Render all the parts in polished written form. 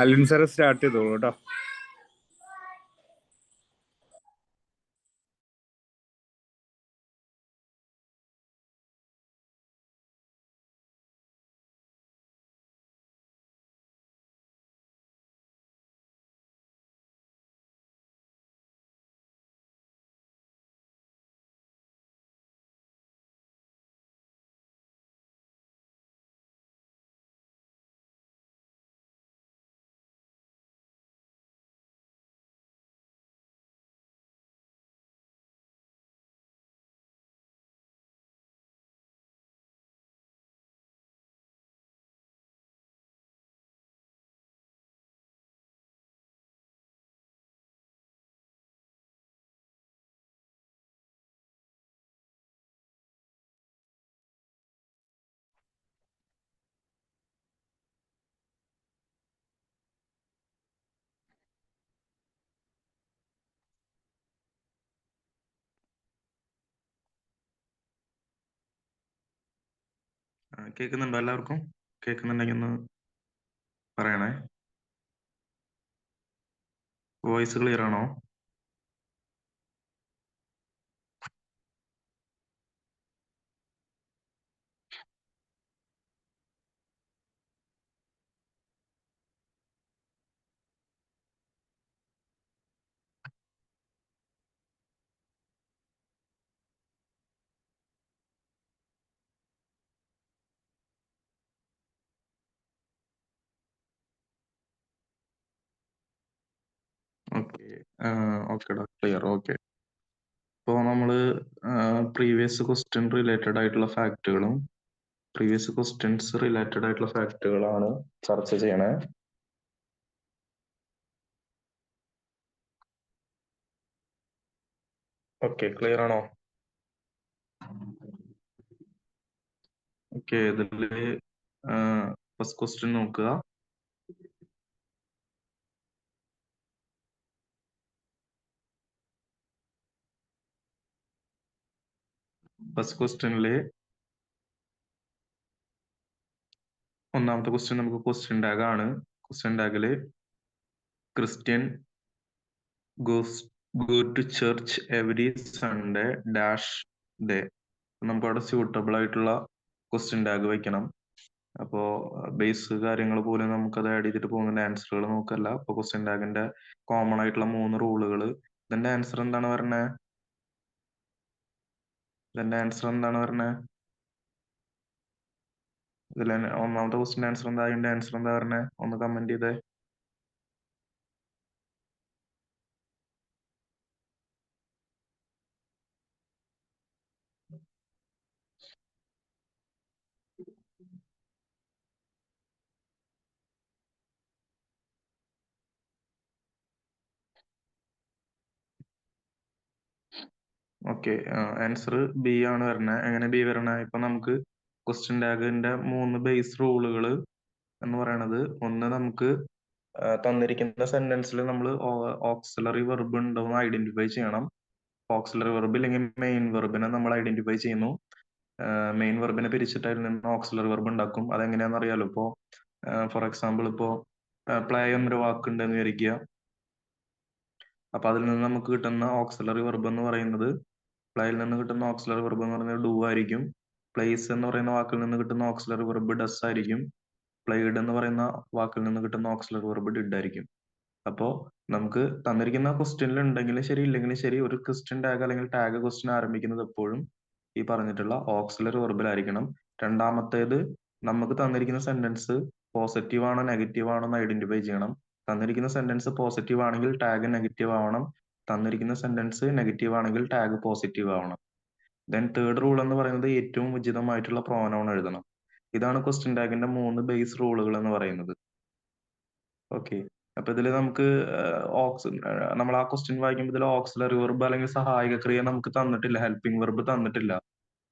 Alin sir start ചെയ്തോളൂ കേട്ടോ. കേൾക്കുന്നുണ്ടോ? എല്ലാവർക്കും കേൾക്കുന്നുണ്ടെങ്കിൽ ഒന്ന് പറയണേ. വോയിസ് ക്ലിയർ ആണോ? ഓക്കെ, ഓക്കെടാ, ക്ലിയർ. ഓക്കെ, ഇപ്പോൾ നമ്മൾ പ്രീവിയസ് ക്വസ്റ്റ്യൻ റിലേറ്റഡ് ആയിട്ടുള്ള ഫാക്റ്റുകളും പ്രീവിയസ് ക്വസ്റ്റ്യൻസ് റിലേറ്റഡ് ആയിട്ടുള്ള ഫാക്റ്റുകളാണ് ചർച്ച ചെയ്യണേ. ഓക്കെ, ക്ലിയർ ആണോ? ഓക്കെ, ഇതില് ഫസ്റ്റ് ക്വസ്റ്റ്യൻ നോക്കുക. ഫസ്റ്റ് ക്വസ്റ്റ്യനില് ഒന്നാമത്തെ ക്വസ്റ്റ്യൻ നമുക്ക് ക്വസ്റ്റ്യൻ ടാഗ് ആണ്. ക്വസ്റ്റ്യൻ ടാഗില് Christian goes go to church every Sunday dash day. നമുക്ക് അവിടെ സ്യൂട്ടബിൾ ആയിട്ടുള്ള ക്വസ്റ്റ്യൻ ടാഗ് വെക്കണം. അപ്പോ ബേസ് കാര്യങ്ങൾ പോലും നമുക്കത് ആഡ് ചെയ്തിട്ട് പോകുന്നതിന്റെ ആൻസറുകൾ നോക്കല്ല. അപ്പൊ ക്വസ്റ്റ്യൻ ടാഗിന്റെ കോമൺ ആയിട്ടുള്ള 3 റൂളുകൾ. ഇതിന്റെ ആൻസർ എന്താണ് പറഞ്ഞേ? ഇതിന്റെ ആൻസർ എന്താണ് പറഞ്ഞേ? ഇതിൽ ഒന്നാമത്തെ ക്വസ്റ്റ്യൻ ആൻസർ എന്താ? അതിന്റെ ആൻസർ എന്താ പറഞ്ഞേ? ഒന്ന് കമന്റ് ചെയ്തേ. ഓക്കെ, ആൻസർ ബി ആണ് വരണേ. എങ്ങനെ ബി വരണേ? ഇപ്പൊ നമുക്ക് ക്വസ്റ്റ്യൻ ടാഗിന്റെ 3 ബേസ് റൂളുകൾ എന്ന് പറയണത്, ഒന്ന് നമുക്ക് തന്നിരിക്കുന്ന സെന്റൻസിൽ നമ്മൾ ഓക്സിലറി വെർബ് ഉണ്ടോ എന്ന് ഐഡന്റിഫൈ ചെയ്യണം. ഓക്സിലറി വെർബ് ഇല്ലെങ്കിൽ മെയിൻ വെർബിനെ നമ്മൾ ഐഡന്റിഫൈ ചെയ്യുന്നു. മെയിൻ വെർബിനെ പിരിച്ചിട്ട് അതിൽ നിന്ന് ഓക്സിലറി വെർബ് ഉണ്ടാക്കും. അതെങ്ങനെയാണെന്ന് അറിയാലോ. ഇപ്പോ ഫോർ എക്സാമ്പിൾ ഇപ്പോ പ്ലേ എന്നൊരു വാക്കുണ്ടെന്ന് വിചാരിക്കുക. അപ്പൊ അതിൽ നിന്ന് നമുക്ക് കിട്ടുന്ന ഓക്സിലറി വെർബ് എന്ന് പറയുന്നത്, പ്ലേയിൽ നിന്ന് കിട്ടുന്ന ഓക്സിലറി വെർബ് എന്ന് പറയുന്നത് ഡു ആയിരിക്കും. പ്ലേസ് എന്ന് പറയുന്ന വാക്കിൽ നിന്ന് കിട്ടുന്ന ഓക്സിലറി വെർബ് ഡസ് ആയിരിക്കും. പ്ലേഡ് എന്ന് പറയുന്ന വാക്കിൽ നിന്ന് കിട്ടുന്ന ഓക്സിലറി വെർബ് ഡിഡ് ആയിരിക്കും. അപ്പോ നമുക്ക് തന്നിരിക്കുന്ന ക്വസ്റ്റ്യനിൽ ഉണ്ടെങ്കിലും ശരി ഇല്ലെങ്കിലും ശരി, ഒരു ക്വസ്റ്റ്യൻ ടാഗ് അല്ലെങ്കിൽ ടാഗ് ക്വസ്റ്റ്യൻ ആരംഭിക്കുന്നത് എപ്പോഴും ഈ പറഞ്ഞിട്ടുള്ള ഓക്സിലറി വെർബിലായിരിക്കണം. രണ്ടാമത്തേത്, നമുക്ക് തന്നിരിക്കുന്ന സെന്റൻസ് പോസിറ്റീവ് ആണോ നെഗറ്റീവ് ആണോ എന്ന് ഐഡന്റിഫൈ ചെയ്യണം. തന്നിരിക്കുന്ന സെന്റൻസ് പോസിറ്റീവ് ആണെങ്കിൽ ടാഗ് നെഗറ്റീവ് ആവണം. തന്നിരിക്കുന്ന സെന്റൻസ് നെഗറ്റീവ് ആണെങ്കിൽ ടാഗ് പോസിറ്റീവ് ആവണം. ദെൻ തേർഡ് റൂൾ എന്ന് പറയുന്നത് ഏറ്റവും ഉചിതമായിട്ടുള്ള പ്രോനൗൺ എഴുതണം. ഇതാണ് ക്വസ്റ്റ്യൻ ടാഗിന്റെ 3 ബേസ് റൂളുകൾ എന്ന് പറയുന്നത്. ഓക്കെ, അപ്പൊ ഇതിൽ നമുക്ക് നമ്മൾ ആ ക്വസ്റ്റ്യൻ വായിക്കുമ്പോൾ ഇതിൽ ഓക്സിലറി വെർബ് അല്ലെങ്കിൽ സഹായക ക്രിയ നമുക്ക് തന്നിട്ടില്ല, ഹെൽപ്പിംഗ് വെർബ് തന്നിട്ടില്ല.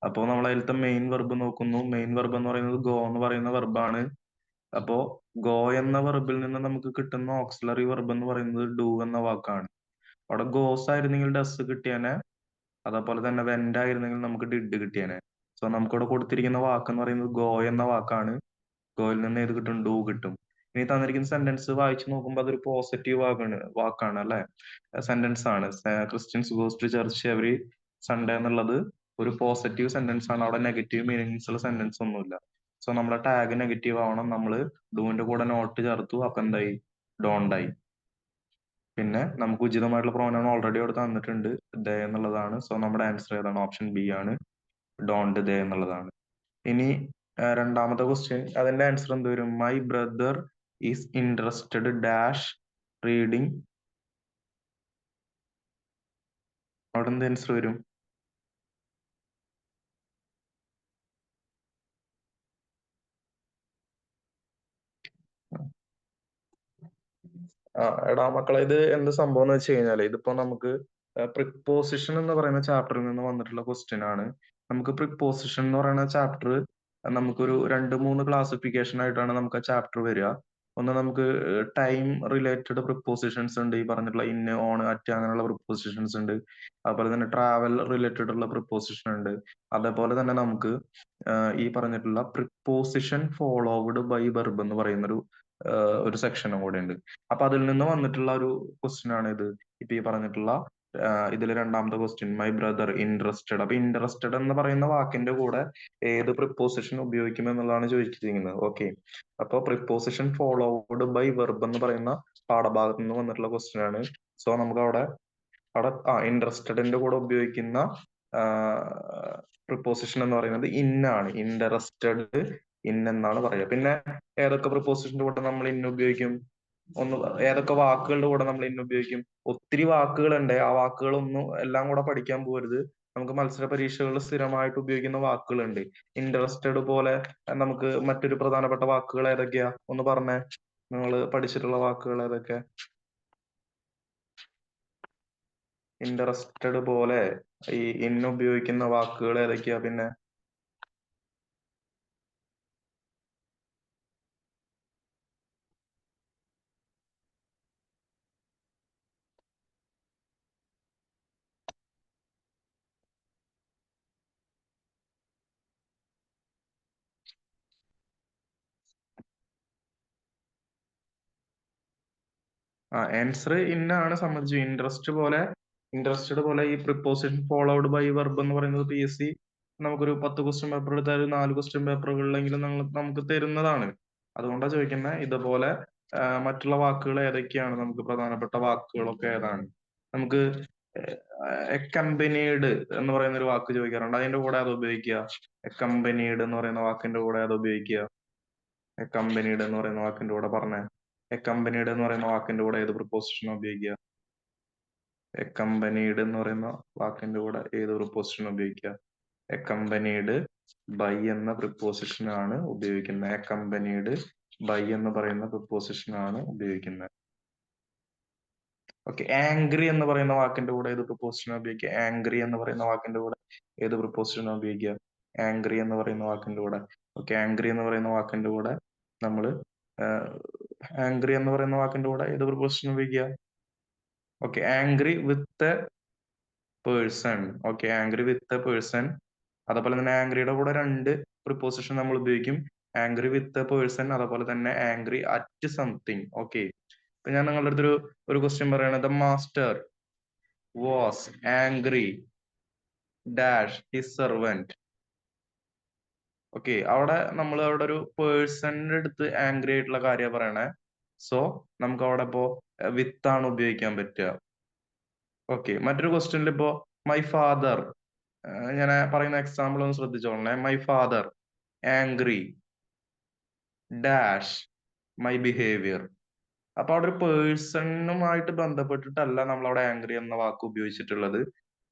അപ്പോൾ നമ്മൾ അതിലത്തെ മെയിൻ വെർബ് നോക്കുന്നു. മെയിൻ വെർബ് എന്ന് പറയുന്നത് ഗോ എന്ന് പറയുന്ന വെർബാണ്. അപ്പോ ഗോ എന്ന വെർബിൽ നിന്ന് നമുക്ക് കിട്ടുന്ന ഓക്സിലറി വെർബ് എന്ന് പറയുന്നത് ഡു എന്ന വാക്കാണ്. അവിടെ ഗോസ് ആയിരുന്നെങ്കിൽ ഡസ് കിട്ടിയേനെ. അതേപോലെ തന്നെ വെന്റ് ആയിരുന്നെങ്കിൽ നമുക്ക് ഡിഡ് കിട്ടിയേനെ. സോ നമുക്കിവിടെ കൊടുത്തിരിക്കുന്ന വാക്ക് എന്ന് പറയുന്നത് ഗോ എന്ന വാക്കാണ്. ഗോയിൽ നിന്ന് ഏത് കിട്ടും? ഡു കിട്ടും. ഇനി തന്നിരിക്കുന്ന സെന്റൻസ് വായിച്ചു നോക്കുമ്പോൾ അതൊരു പോസിറ്റീവ് വാക്കാണ് അല്ലെ? സെന്റൻസ് ആണ്. Christians goes to church every Sunday എന്നുള്ളത് ഒരു പോസിറ്റീവ് സെന്റൻസ് ആണ്. അവിടെ നെഗറ്റീവ് മീനിങ്സ് ഉള്ള സെന്റൻസ് ഒന്നുമില്ല. സോ നമ്മുടെ ടാഗ് നെഗറ്റീവ് ആവണം. നമ്മൾ ഡൂവിന്റെ കൂടെ നോട്ട് ചേർത്തു. അപ്പൊ എന്തായി? ഡോണ്ട് ആയി. പിന്നെ നമുക്ക് ഉചിതമായിട്ടുള്ള പ്രോനൗൺ ഓൾറെഡി അവിടെ തന്നിട്ടുണ്ട്. ദേ എന്നുള്ളതാണ്. സോ നമ്മുടെ ആൻസർ ഏതാണ്? ഓപ്ഷൻ ബി ആണ്. ഡോണ്ട് ദേ എന്നുള്ളതാണ്. ഇനി രണ്ടാമത്തെ ക്വസ്റ്റ്യൻ, അതിന്റെ ആൻസർ എന്ത് വരും? My brother is interested dash reading. അവിടെ എന്ത് ആൻസർ വരും? എടാ മക്കളെ, ഇത് എന്ത് സംഭവം എന്ന് വെച്ച് കഴിഞ്ഞാല്, ഇതിപ്പോ നമുക്ക് പ്രിപ്പോസിഷൻ എന്ന് പറയുന്ന ചാപ്റ്ററിൽ നിന്ന് വന്നിട്ടുള്ള ക്വസ്റ്റ്യൻ ആണ്. നമുക്ക് പ്രിപ്പോസിഷൻ എന്ന് പറയുന്ന ചാപ്റ്റർ നമുക്കൊരു രണ്ട് മൂന്ന് ക്ലാസിഫിക്കേഷൻ ആയിട്ടാണ് നമുക്ക് ആ ചാപ്റ്റർ വരിക. ഒന്ന് നമുക്ക് ടൈം റിലേറ്റഡ് പ്രിപ്പോസിഷൻസ് ഉണ്ട്. ഈ പറഞ്ഞിട്ടുള്ള ഇൻ, ഓൺ, അറ്റ് അങ്ങനെയുള്ള പ്രിപ്പോസിഷൻസ് ഉണ്ട്. അതുപോലെ തന്നെ ട്രാവൽ റിലേറ്റഡ് ഉള്ള പ്രിപ്പോസിഷൻ ഉണ്ട്. അതേപോലെ തന്നെ നമുക്ക് ഈ പറഞ്ഞിട്ടുള്ള പ്രിപ്പോസിഷൻ ഫോളോവഡ് ബൈ വെർബ് എന്ന് പറയുന്ന ഒരു സെക്ഷനും കൂടെ ഉണ്ട്. അപ്പൊ അതിൽ നിന്ന് വന്നിട്ടുള്ള ഒരു ക്വസ്റ്റ്യൻ ആണ് ഇത്. ഇപ്പൊ ഈ പറഞ്ഞിട്ടുള്ള ഇതിൽ രണ്ടാമത്തെ ക്വസ്റ്റ്യൻ, മൈ ബ്രദർ ഇൻട്രസ്റ്റഡ്. അപ്പൊ ഇൻട്രസ്റ്റഡ് എന്ന് പറയുന്ന വാക്കിന്റെ കൂടെ ഏത് പ്രിപ്പോസിഷൻ ഉപയോഗിക്കും എന്നുള്ളതാണ് ചോദിച്ചിരിക്കുന്നത്. ഓക്കെ, അപ്പൊ പ്രിപ്പോസിഷൻ ഫോളോവഡ് ബൈ വെർബ് എന്ന് പറയുന്ന പാഠഭാഗത്ത് നിന്ന് വന്നിട്ടുള്ള ക്വസ്റ്റ്യൻ ആണ്. സോ നമുക്ക് അവിടെ ഇൻട്രസ്റ്റഡിന്റെ കൂടെ ഉപയോഗിക്കുന്ന പ്രിപ്പോസിഷൻ എന്ന് പറയുന്നത് ഇൻ ആണ്. ഇൻട്രസ്റ്റഡ് ഇൻ എന്നാണ് പറയുക. പിന്നെ ഏതൊക്കെ പ്രിപ്പോസിഷന്റെ കൂടെ നമ്മൾ ഇൻ ഉപയോഗിക്കും? ഒന്ന് ഏതൊക്കെ വാക്കുകളുടെ കൂടെ നമ്മൾ ഇന്ന് ഉപയോഗിക്കും? ഒത്തിരി വാക്കുകളുണ്ട്. ആ വാക്കുകളൊന്നും എല്ലാം കൂടെ പഠിക്കാൻ പോകരുത്. നമുക്ക് മത്സര പരീക്ഷകളിൽ സ്ഥിരമായിട്ട് ഉപയോഗിക്കുന്ന വാക്കുകളുണ്ട്. ഇൻട്രസ്റ്റഡ് പോലെ നമുക്ക് മറ്റൊരു പ്രധാനപ്പെട്ട വാക്കുകൾ ഏതൊക്കെയാ? ഒന്ന് പറഞ്ഞേ, നിങ്ങൾ പഠിച്ചിട്ടുള്ള വാക്കുകൾ ഏതൊക്കെ? ഇൻട്രസ്റ്റഡ് പോലെ ഈ ഇന്ന് ഉപയോഗിക്കുന്ന വാക്കുകൾ ഏതൊക്കെയാ? പിന്നെ ആൻസർ ഇന്നാണ് സമ്മതിച്ചു. ഇൻട്രസ്റ്റഡ് പോലെ ഈ പ്രിപ്പോസിഷൻ ഫോളോഡ് ബൈ വെർബ് എന്ന് പറയുന്നത് PSC നമുക്കൊരു 10 ക്വസ്റ്റ്യൻ പേപ്പർ എടുത്താൽ 4 ക്വസ്റ്റ്യൻ പേപ്പറുകളിലെങ്കിലും നമുക്ക് തരുന്നതാണ്. അതുകൊണ്ടാണ് ചോദിക്കുന്നത്. ഇതുപോലെ മറ്റുള്ള വാക്കുകൾ ഏതൊക്കെയാണ്? നമുക്ക് പ്രധാനപ്പെട്ട വാക്കുകളൊക്കെ ഏതാണ്? നമുക്ക് എക്കമ്പനീഡ് എന്ന് പറയുന്ന ഒരു വാക്ക് ചോദിക്കാറുണ്ട്. അതിന്റെ കൂടെ അത് ഉപയോഗിക്കുക. എക്കമ്പനീഡ് എന്ന് പറയുന്ന വാക്കിന്റെ കൂടെ അത് ഉപയോഗിക്കുക. എക്കമ്പനീഡ് എന്ന് പറയുന്ന വാക്കിന്റെ കൂടെ പറഞ്ഞേ. എക്കമ്പനീഡ് എന്ന് പറയുന്ന വാക്കിന്റെ കൂടെ ഏത് പ്രിപ്പോസിഷൻ ഉപയോഗിക്കുക? എക്കമ്പനീഡ് എന്ന് പറയുന്ന വാക്കിന്റെ കൂടെ ഏത് പ്രിപ്പോസിഷൻ ഉപയോഗിക്കുക? എക്കമ്പനീഡ് ബൈ എന്ന പ്രിപ്പോസിഷൻ ആണ് ഉപയോഗിക്കുന്നത്. എക്കമ്പനീഡ് ബൈ എന്ന് പറയുന്ന പ്രിപ്പോസിഷൻ ആണ് ഉപയോഗിക്കുന്നത്. ഓക്കെ, ആംഗ്രി എന്ന് പറയുന്ന വാക്കിന്റെ കൂടെ ഏത് പ്രിപ്പോസിഷൻ ഉപയോഗിക്കുക? ആംഗ്രി എന്ന് പറയുന്ന വാക്കിന്റെ കൂടെ ഏത് പ്രിപ്പോസിഷൻ ഉപയോഗിക്കുക? ആംഗ്രി എന്ന് പറയുന്ന വാക്കിന്റെ കൂടെ. ഓക്കെ, ആംഗ്രി എന്ന് പറയുന്ന വാക്കിന്റെ കൂടെ നമ്മൾ ആംഗ്രി എന്ന് പറയുന്ന വാക്കിന്റെ കൂടെ ഏത് പ്രിപ്പോസിഷൻ ഉപയോഗിക്കുക? Okay, angry with a person. Okay, angry with a person. അതുപോലെ തന്നെ ആംഗ്രിയുടെ കൂടെ രണ്ട് പ്രിപ്പോസിഷൻ നമ്മൾ ഉപയോഗിക്കും. ആംഗ്രി വിത്ത് എ പേഴ്സൺ, അതുപോലെ തന്നെ ആംഗ്രി അറ്റ് സംതിങ്. ഓക്കെ, ഇപ്പൊ ഞാൻ നിങ്ങളുടെ അടുത്തൊരു ക്വസ്റ്റ്യൻ പറയാണ്. The master was angry dash his servant. Okay, അവിടെ ഒരു പേഴ്സണിന്റെ അടുത്ത് ആംഗ്രി ആയിട്ടുള്ള കാര്യം പറയണേ. സോ നമുക്ക് അവിടെ ഇപ്പോ വിത്ത് ആണ് ഉപയോഗിക്കാൻ പറ്റുക. ഓക്കെ, മറ്റൊരു ക്വസ്റ്റ്യനിൽ ഇപ്പോ മൈ ഫാദർ, ഞാൻ പറയുന്ന എക്സാമ്പിൾ ഒന്ന് ശ്രദ്ധിച്ചോളണേ. My father angry dash my behaviour. അപ്പൊ അവിടെ ഒരു പേഴ്സണുമായിട്ട് ബന്ധപ്പെട്ടിട്ടല്ല നമ്മൾ അവിടെ ആംഗ്രി എന്ന വാക്ക് ഉപയോഗിച്ചിട്ടുള്ളത്.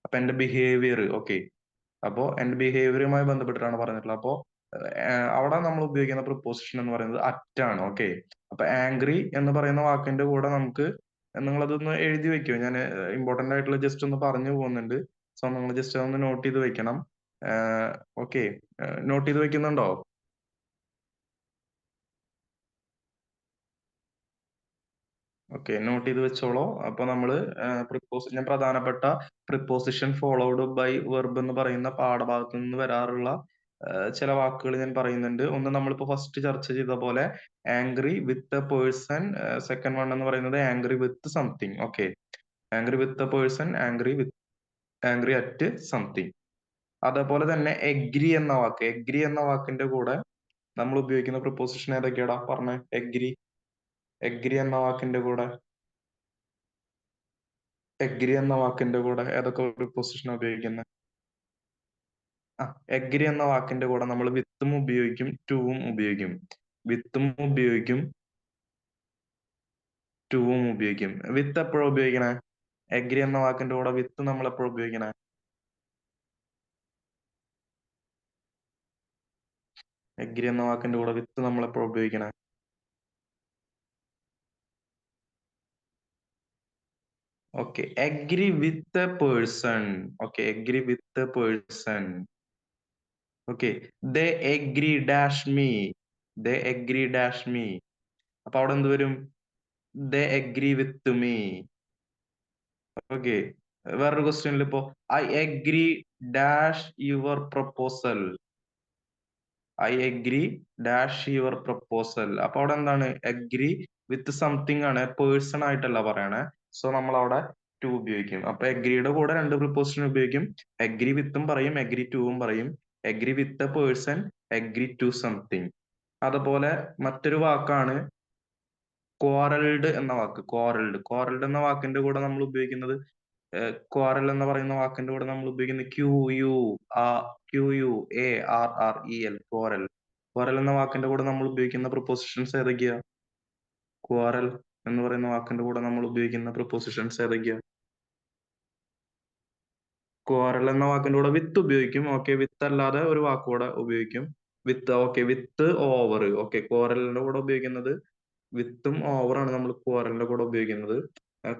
അപ്പൊ എന്റെ ബിഹേവിയർ, ഓക്കെ, അപ്പോ എന്റെ ബിഹേവിയറുമായി ബന്ധപ്പെട്ടിട്ടാണ് പറഞ്ഞിട്ടുള്ളത്. അപ്പോ അവിടെ നമ്മൾ ഉപയോഗിക്കുന്ന പ്രിപ്പോസിഷൻ എന്ന് പറയുന്നത് അറ്റ് ആണ്. ഓക്കെ, അപ്പൊ ആംഗ്രി എന്ന് പറയുന്ന വാക്കിന്റെ കൂടെ നമുക്ക് നിങ്ങളതൊന്ന് എഴുതി വെക്കോ. ഞാൻ ഇമ്പോർട്ടന്റ് ആയിട്ടുള്ള ജസ്റ്റ് ഒന്ന് പറഞ്ഞു പോകുന്നുണ്ട്. സോ നിങ്ങൾ ജസ്റ്റ് ഒന്ന് നോട്ട് ചെയ്ത് വെക്കണം. ഓക്കെ, നോട്ട് ചെയ്ത് വെക്കുന്നുണ്ടോ? ഓക്കെ, നോട്ട് ചെയ്ത് വെച്ചോളൂ. അപ്പൊ നമ്മള് ഞാൻ പ്രധാനപ്പെട്ട പ്രിപ്പോസിഷൻ ഫോളോഡ് ബൈ വെർബ് എന്ന് പറയുന്ന പാഠഭാഗത്ത് നിന്ന് വരാറുള്ള ചില വാക്കുകൾ ഞാൻ പറയുന്നുണ്ട്. ഒന്ന് നമ്മളിപ്പോ ഫസ്റ്റ് ചർച്ച ചെയ്ത പോലെ angry with a person. Second one എന്ന് പറയുന്നത് angry with something. Okay, angry with a person, angry at something. അതേപോലെ തന്നെ എഗ്രി എന്ന വാക്ക്, എഗ്രി എന്ന വാക്കിന്റെ കൂടെ നമ്മൾ ഉപയോഗിക്കുന്ന പ്രിപ്പോസിഷൻ ഏതൊക്കെയാടാ പറഞ്ഞേ? എഗ്രി, എഗ്രി എന്ന വാക്കിന്റെ കൂടെ, എഗ്രി എന്ന വാക്കിന്റെ കൂടെ ഏതൊക്കെ പ്രിപ്പോസിഷൻ ഉപയോഗിക്കുന്നത്? ആ, എഗ്രി എന്ന വാക്കിന്റെ കൂടെ നമ്മൾ വിത്തും ഉപയോഗിക്കും, ടൂവും ഉപയോഗിക്കും. വിത്തും ഉപയോഗിക്കും, ടൂവും ഉപയോഗിക്കും. വിത്ത് എപ്പോഴും ഉപയോഗിക്കണേ? എഗ്രി എന്ന വാക്കിന്റെ കൂടെ വിത്ത് നമ്മൾ എപ്പോഴും ഉപയോഗിക്കണേ? എഗ്രി എന്ന വാക്കിന്റെ കൂടെ വിത്ത് നമ്മൾ എപ്പോഴും ഉപയോഗിക്കണേ? Okay, agree with a person. Okay, agree with a person. Okay, they agree dash me, they agree dash me. അപ്പൊ അവിടെ എന്ത് വരും? They agree with me. Okay, വേറൊരു ക്വസ്റ്റ്യനിൽ ഇപ്പോ I agree dash your proposal, I agree dash your proposal. അപ്പൊ അവിടെ എന്താണ്? അഗ്രി വിത്ത് സംതിങ് ആണ്, പേഴ്സൺ ആയിട്ടല്ല പറയണേ. സോ നമ്മൾ അവിടെ ടു ഉപയോഗിക്കും. അപ്പൊ അഗ്രിയുടെ കൂടെ രണ്ട് പ്രിപ്പോസിഷൻ ഉപയോഗിക്കും. അഗ്രി വിത്തും പറയും, അഗ്രി ടുവും പറയും. Agree with a person, agree to something. അതുപോലെ മറ്റൊരു വാക്കാണ് ക്വാറൽഡ് എന്ന വാക്ക്. ക്വാറൽഡ്, ക്വാറൽഡ് എന്ന വാക്കിന്റെ കൂടെ നമ്മൾ ഉപയോഗിക്കുന്നത്, ക്വാറൽ എന്ന് പറയുന്ന വാക്കിന്റെ കൂടെ നമ്മൾ ഉപയോഗിക്കുന്നത് Q U A R R E L, quarrel. Quarrel എന്ന വാക്കിന്റെ കൂടെ നമ്മൾ ഉപയോഗിക്കുന്ന പ്രിപ്പോസിഷൻസ് ഏതൊക്കെയാ? ക്വാറൽ എന്ന് പറയുന്ന വാക്കിന്റെ കൂടെ നമ്മൾ ഉപയോഗിക്കുന്ന പ്രിപ്പോസിഷൻസ് ഏതൊക്കെയാ? ക്വാറൽ എന്ന വാക്കിന്റെ കൂടെ വിത്ത് ഉപയോഗിക്കും. ഓക്കെ, വിത്ത് അല്ലാതെ ഒരു വാക്കുകൂടെ ഉപയോഗിക്കും. വിത്ത്, ഓക്കെ, വിത്ത് ഓവർ. ഓക്കെ, ക്വാറലിന്റെ കൂടെ ഉപയോഗിക്കുന്നത് വിത്തും ഓവറാണ് നമ്മൾ ക്വാറലിന്റെ കൂടെ ഉപയോഗിക്കുന്നത്.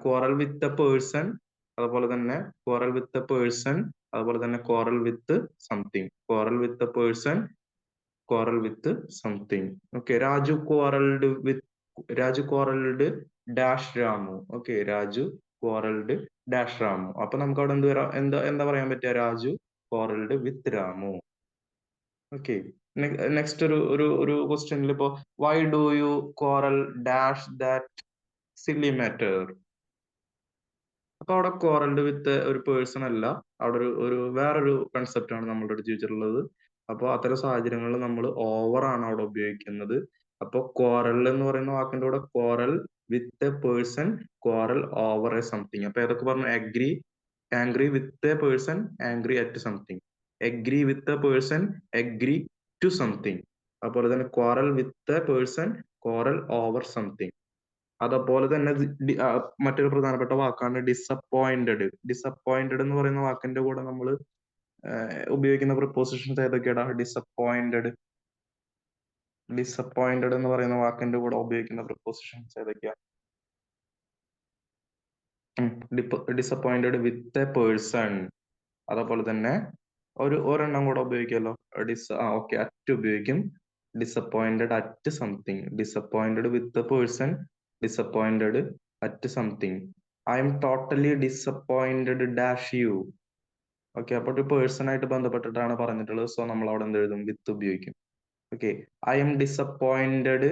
ക്വാറൽ വിത്ത് എ പേഴ്സൺ, അതുപോലെ തന്നെ ക്വാറൽ വിത്ത് എ പേഴ്സൺ, അതുപോലെ തന്നെ quarrel with something. Quarrel with a person, quarrel with something. Okay, Raju quarrelled dash Ramu. Okay, Raju quarrelled dash Ramu. അപ്പൊ നമുക്ക് അവിടെ എന്ത് വരാം? എന്താ എന്താ പറയാൻ പറ്റുക? Raju quarrelled with Ramu. Okay, next ഒരു ഒരു ഒരു ക്വസ്റ്റ്യനിൽ ഇപ്പോ why do you quarrel dash that silly matter. അപ്പൊ അവിടെ ക്വാറൽഡ് വിത്ത് ഒരു പേഴ്സൺ അല്ല, അവിടെ ഒരു വേറൊരു കൺസെപ്റ്റ് ആണ് നമ്മളുടെ അടുത്ത് ചോദിച്ചിട്ടുള്ളത്. അപ്പോൾ അത്തരം സാഹചര്യങ്ങളിൽ നമ്മൾ ഓവർ ആണ് അവിടെ ഉപയോഗിക്കുന്നത്. അപ്പൊ ക്വാറൽ എന്ന് പറയുന്ന വാക്കിന്റെ കൂടെ quarrel with a person, quarrel over a something. അപ്പൊ ഏതൊക്കെ പറഞ്ഞു? Agree, angry with a person, angry at something. Agree with a person, agree to something. അതുപോലെ തന്നെ quarrel with a person, quarrel over something. അതുപോലെ തന്നെ മറ്റൊരു പ്രധാനപ്പെട്ട വാക്കാണ് ഡിസപ്പോയിന്റഡ്. ഡിസപ്പോയിന്റഡ് എന്ന് പറയുന്ന വാക്കിന്റെ കൂടെ നമ്മൾ ഉപയോഗിക്കുന്ന പ്രിപ്പോസിഷൻസ് ഏതൊക്കെയാടാ? ഡിസപ്പോയിന്റഡ്, ഡിസപ്പോയിന്റഡ് എന്ന് പറയുന്ന വാക്കിന്റെ കൂടെ ഉപയോഗിക്കുന്ന പ്രിപ്പോസിഷൻസ് ഏതൊക്കെയാ? Disappointed with a person. അതേപോലെ തന്നെ ഒരെണ്ണം കൂടെ ഉപയോഗിക്കുമല്ലോ. ഓക്കെ, അറ്റ് ഉപയോഗിക്കും. Disappointed at something. Disappointed with a person, disappointed at something. I am totally disappointed dash you. Okay, അപ്പൊ ഒരു പേഴ്സൺ ആയിട്ട് ബന്ധപ്പെട്ടിട്ടാണ് പറഞ്ഞിട്ടുള്ളത്. സോ നമ്മൾ അവിടെ എന്ത് എഴുതും? വിത്ത് ഉപയോഗിക്കും. Okay, I M disappointed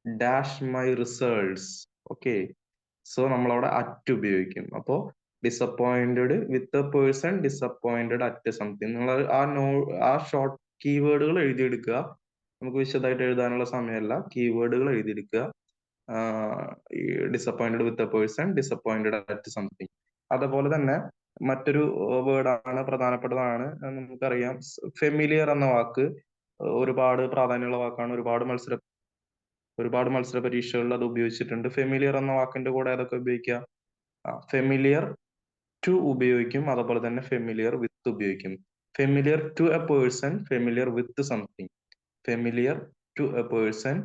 dash my results. Okay, so നമ്മൾ അവിടെ അറ്റ് ഉപയോഗിക്കും. അപ്പോ disappointed with a person, disappointed at something. നിങ്ങൾ ആ ഷോർട്ട് കീവേഡുകൾ എഴുതിയെടുക്കുക. നമുക്ക് വിശദമായിട്ട് എഴുതാനുള്ള സമയമല്ല, കീവേഡുകൾ എഴുതിയെടുക്കുക. ഈ disappointed with a person, disappointed at something. അതുപോലെ തന്നെ മറ്റൊരു വേർഡാണ്, പ്രധാനപ്പെട്ടതാണ്, നമുക്കറിയാം. ഫെമിലിയർ എന്ന വാക്ക് ഒരുപാട് പ്രാധാന്യമുള്ള വാക്കാണ്. ഒരുപാട് മത്സര പരീക്ഷകളിൽ അത് ഉപയോഗിച്ചിട്ടുണ്ട്. ഫെമിലിയർ എന്ന വാക്കിന്റെ കൂടെ ഏതൊക്കെ ഉപയോഗിക്കുക? ഫെമിലിയർ ടു ഉപയോഗിക്കും, അതുപോലെ തന്നെ ഫെമിലിയർ വിത്ത് ഉപയോഗിക്കും. Familiar to a person, familiar with something. Familiar to a person,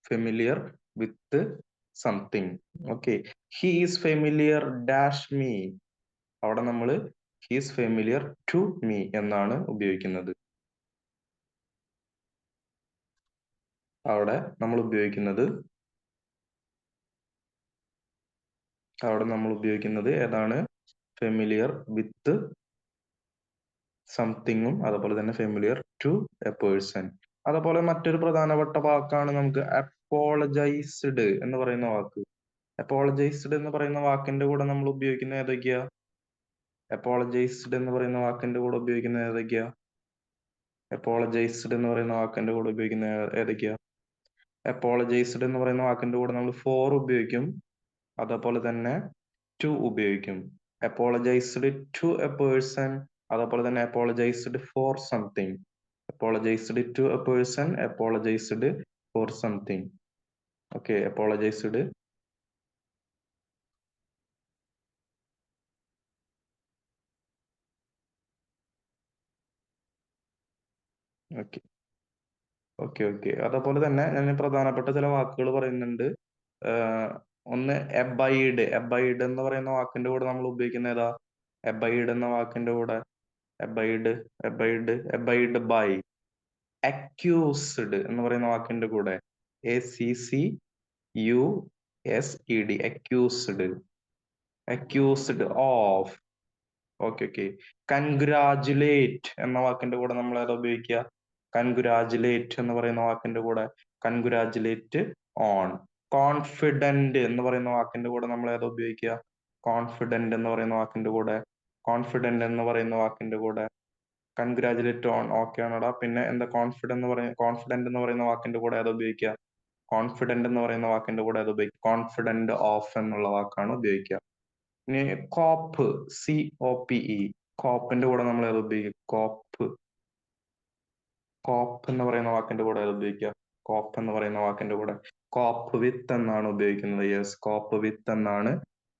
familiar with something. Okay, he is familiar dash me. അവിടെ നമ്മൾ he is familiar to me എന്നാണ് ഉപയോഗിക്കുന്നത്. അവിടെ നമ്മൾ ഉപയോഗിക്കുന്നത് ഏതാണ്? ഫെമിലിയർ വിത്ത് സംതിങ്ങും അതുപോലെ തന്നെ ഫെമിലിയർ ടു എ പേഴ്സൺ. അതുപോലെ മറ്റൊരു പ്രധാനപ്പെട്ട വാക്കാണ് നമുക്ക് അപ്പോളജൈസ്ഡ് എന്ന് പറയുന്ന വാക്ക്. അപ്പോളജൈസ്ഡ് എന്ന് പറയുന്ന വാക്കിന്റെ കൂടെ നമ്മൾ ഉപയോഗിക്കുന്ന ഏതൊക്കെയാ? അപ്പോളജൈസ്ഡ് എന്ന് പറയുന്ന വാക്കിന്റെ കൂടെ ഉപയോഗിക്കുന്ന ഏതൊക്കെയാ? അപ്പോളജൈസ്ഡ് എന്ന് പറയുന്ന വാക്കിന്റെ കൂടെ ഉപയോഗിക്കുന്ന ഏതൊക്കെയാ? അപ്പോളജൈസ്ഡ് എന്ന് പറയുന്ന വാക്കിന്റെ കൂടെ നമ്മൾ ഫോർ ഉപയോഗിക്കും, അതേപോലെ തന്നെ ടു ഉപയോഗിക്കും. അപ്പോളജൈസ്ഡ് ടു എ പേഴ്സൺ, അതേപോലെ തന്നെ apologised for something. Apologised to a person, apologised for something. Okay, apologised. Okay okay okay. അതേപോലെ തന്നെ ഞാൻ പ്രധാനപ്പെട്ട ചില വാക്കുകൾ പറയുന്നുണ്ട്. ഒന്ന് എബൈഡ്. എബൈഡ് എന്ന് പറയുന്ന വാക്കിന്റെ കൂടെ നമ്മൾ ഉപയോഗിക്കുന്ന ഏതാ? എബൈഡ് എന്ന വാക്കിന്റെ കൂടെ എബൈഡ്, എബൈഡ് ബൈ. അക്യൂസ്ഡ് എന്ന് പറയുന്ന വാക്കിന്റെ കൂടെ ACCUSED, accused. Accused of. Okay okay. Congratulate എന്ന വാക്കിന്റെ കൂടെ നമ്മൾ ഏതാ ഉപയോഗിക്കുക? കൺഗ്രാജുലേറ്റ് എന്ന് പറയുന്ന വാക്കിന്റെ കൂടെ കൺഗ്രാജുലേറ്റ് ഓൺ. കോൺഫിഡന്റ് എന്ന് പറയുന്ന വാക്കിന്റെ കൂടെ നമ്മൾ ഏതാ ഉപയോഗിക്കുക? കോൺഫിഡന്റ് എന്ന് പറയുന്ന വാക്കിന്റെ കൂടെ കോൺഫിഡന്റ് എന്ന് പറയുന്ന വാക്കിന്റെ കൂടെ കൺഗ്രാജുലേറ്റ് ഓൺ. ഓക്കെ ആണോടാ? പിന്നെ എന്താ കോൺഫിഡന്റ് എന്ന് പറയുന്ന വാക്കിന്റെ കൂടെ ഏതാ ഉപയോഗിക്കുക? കോൺഫിഡന്റ് എന്ന് പറയുന്ന വാക്കിന്റെ കൂടെ ഏതാ ഉപയോഗിക്കുക? കോൺഫിഡന്റ് ഓഫ് എന്നുള്ള വാക്കാണ് ഉപയോഗിക്കുക. ഇനി കോപ്പ്, COPE. കോപ്പിന്റെ കൂടെ നമ്മൾ ഏതാ ഉപയോഗിക്കുക? കോപ്പ്. കോപ്പ് എന്ന് പറയുന്ന വാക്കിന്റെ കൂടെ ഏതാ ഉപയോഗിക്കുക? കോപ്പ് എന്ന് പറയുന്ന വാക്കിന്റെ കൂടെ കോപ്പ് വിത്ത് എന്നാണ് ഉപയോഗിക്കുന്നത്. യെസ്, കോപ്പ് വിത്ത് എന്നാണ്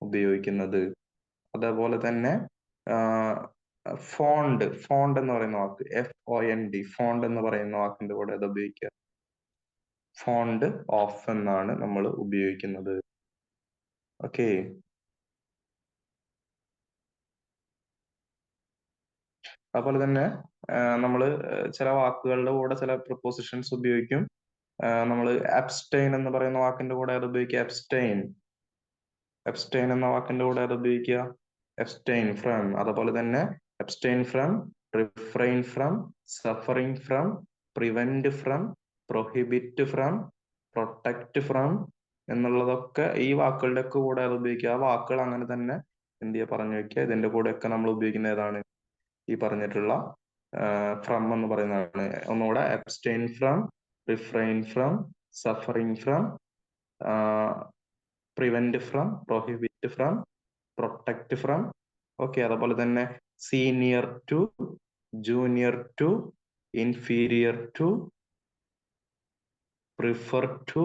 ഉപയോഗിക്കുന്നത്. അതേപോലെ തന്നെ ഫോണ്ട്. ഫോണ്ട് എന്ന് പറയുന്ന വാക്ക് FOND. ഫോണ്ട് എന്ന് പറയുന്ന വാക്കിന്റെ കൂടെ ഏതാ ഉപയോഗിക്കുക? ഫോണ്ട് ഓഫ് എന്നാണ് നമ്മൾ ഉപയോഗിക്കുന്നത്. ഓക്കെ. അതുപോലെ തന്നെ നമ്മൾ ചില വാക്കുകളുടെ കൂടെ ചില പ്രിപ്പോസിഷൻസ് ഉപയോഗിക്കും. നമ്മൾ അബ്സ്റ്റെയിൻ എന്ന് പറയുന്ന വാക്കിന്റെ കൂടെ ഏത് ഉപയോഗിക്കുക? അബ്സ്റ്റെയിൻ. അബ്സ്റ്റെയിൻ എന്ന വാക്കിന്റെ കൂടെ ഏത് ഉപയോഗിക്കുക? Abstain from. അതുപോലെ തന്നെ abstain from, refrain from, suffering from, prevent from, prohibit from, protect from എന്നുള്ളതൊക്കെ ഈ വാക്കുകളുടെ ഒക്കെ കൂടെ ഏത് ഉപയോഗിക്കുക? ആ വാക്കുകൾ അങ്ങനെ തന്നെ എന്ത് ചെയ്യുക? പറഞ്ഞു വെക്കുക. ഇതിന്റെ കൂടെയൊക്കെ നമ്മൾ ഉപയോഗിക്കുന്ന ഏതാണ്? ഈ പറഞ്ഞിട്ടുള്ള ഫ്രം എന്ന് പറയുന്നതാണ്. ഒന്നുകൂടെ abstain from, refrain from, suffering from, prevent from, prohibit from, protect from. Okay. അതുപോലെ തന്നെ senior to, junior to, inferior to, prefer to,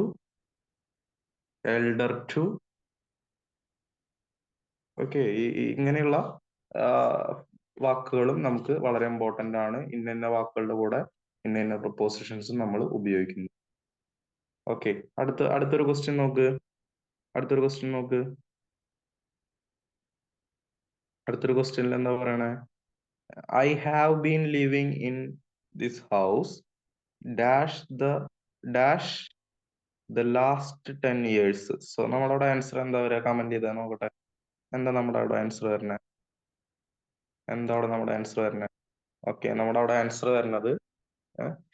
elder to. Okay. ഇങ്ങനെയുള്ള വാക്കുകളും നമുക്ക് വളരെ ഇമ്പോർട്ടന്റ് ആണ്. ഇന്ന വാക്കുകളുടെ കൂടെ ഇന്ന പ്രൊപ്പോസിഷൻസും നമ്മൾ ഉപയോഗിക്കുന്നു. ഓക്കെ. അടുത്തൊരു ക്വസ്റ്റ്യൻ നോക്ക്. അടുത്തൊരു ക്വസ്റ്റ്യൻ നോക്ക്. അടുത്തൊരു ക്വസ്റ്റ്യനിൽ എന്താ പറയണേ? I have been living in this house dash dash the last 10 years. So നമ്മളവിടെ ആൻസർ എന്താ വരിക? കമന്റ് ചെയ്താൽ നോക്കട്ടെ. എന്താ നമ്മുടെ അവിടെ ആൻസർ വരുന്നത്? എന്താ അവിടെ നമ്മുടെ ആൻസർ വരുന്നത്? ഓക്കെ, നമ്മുടെ അവിടെ ആൻസർ വരുന്നത്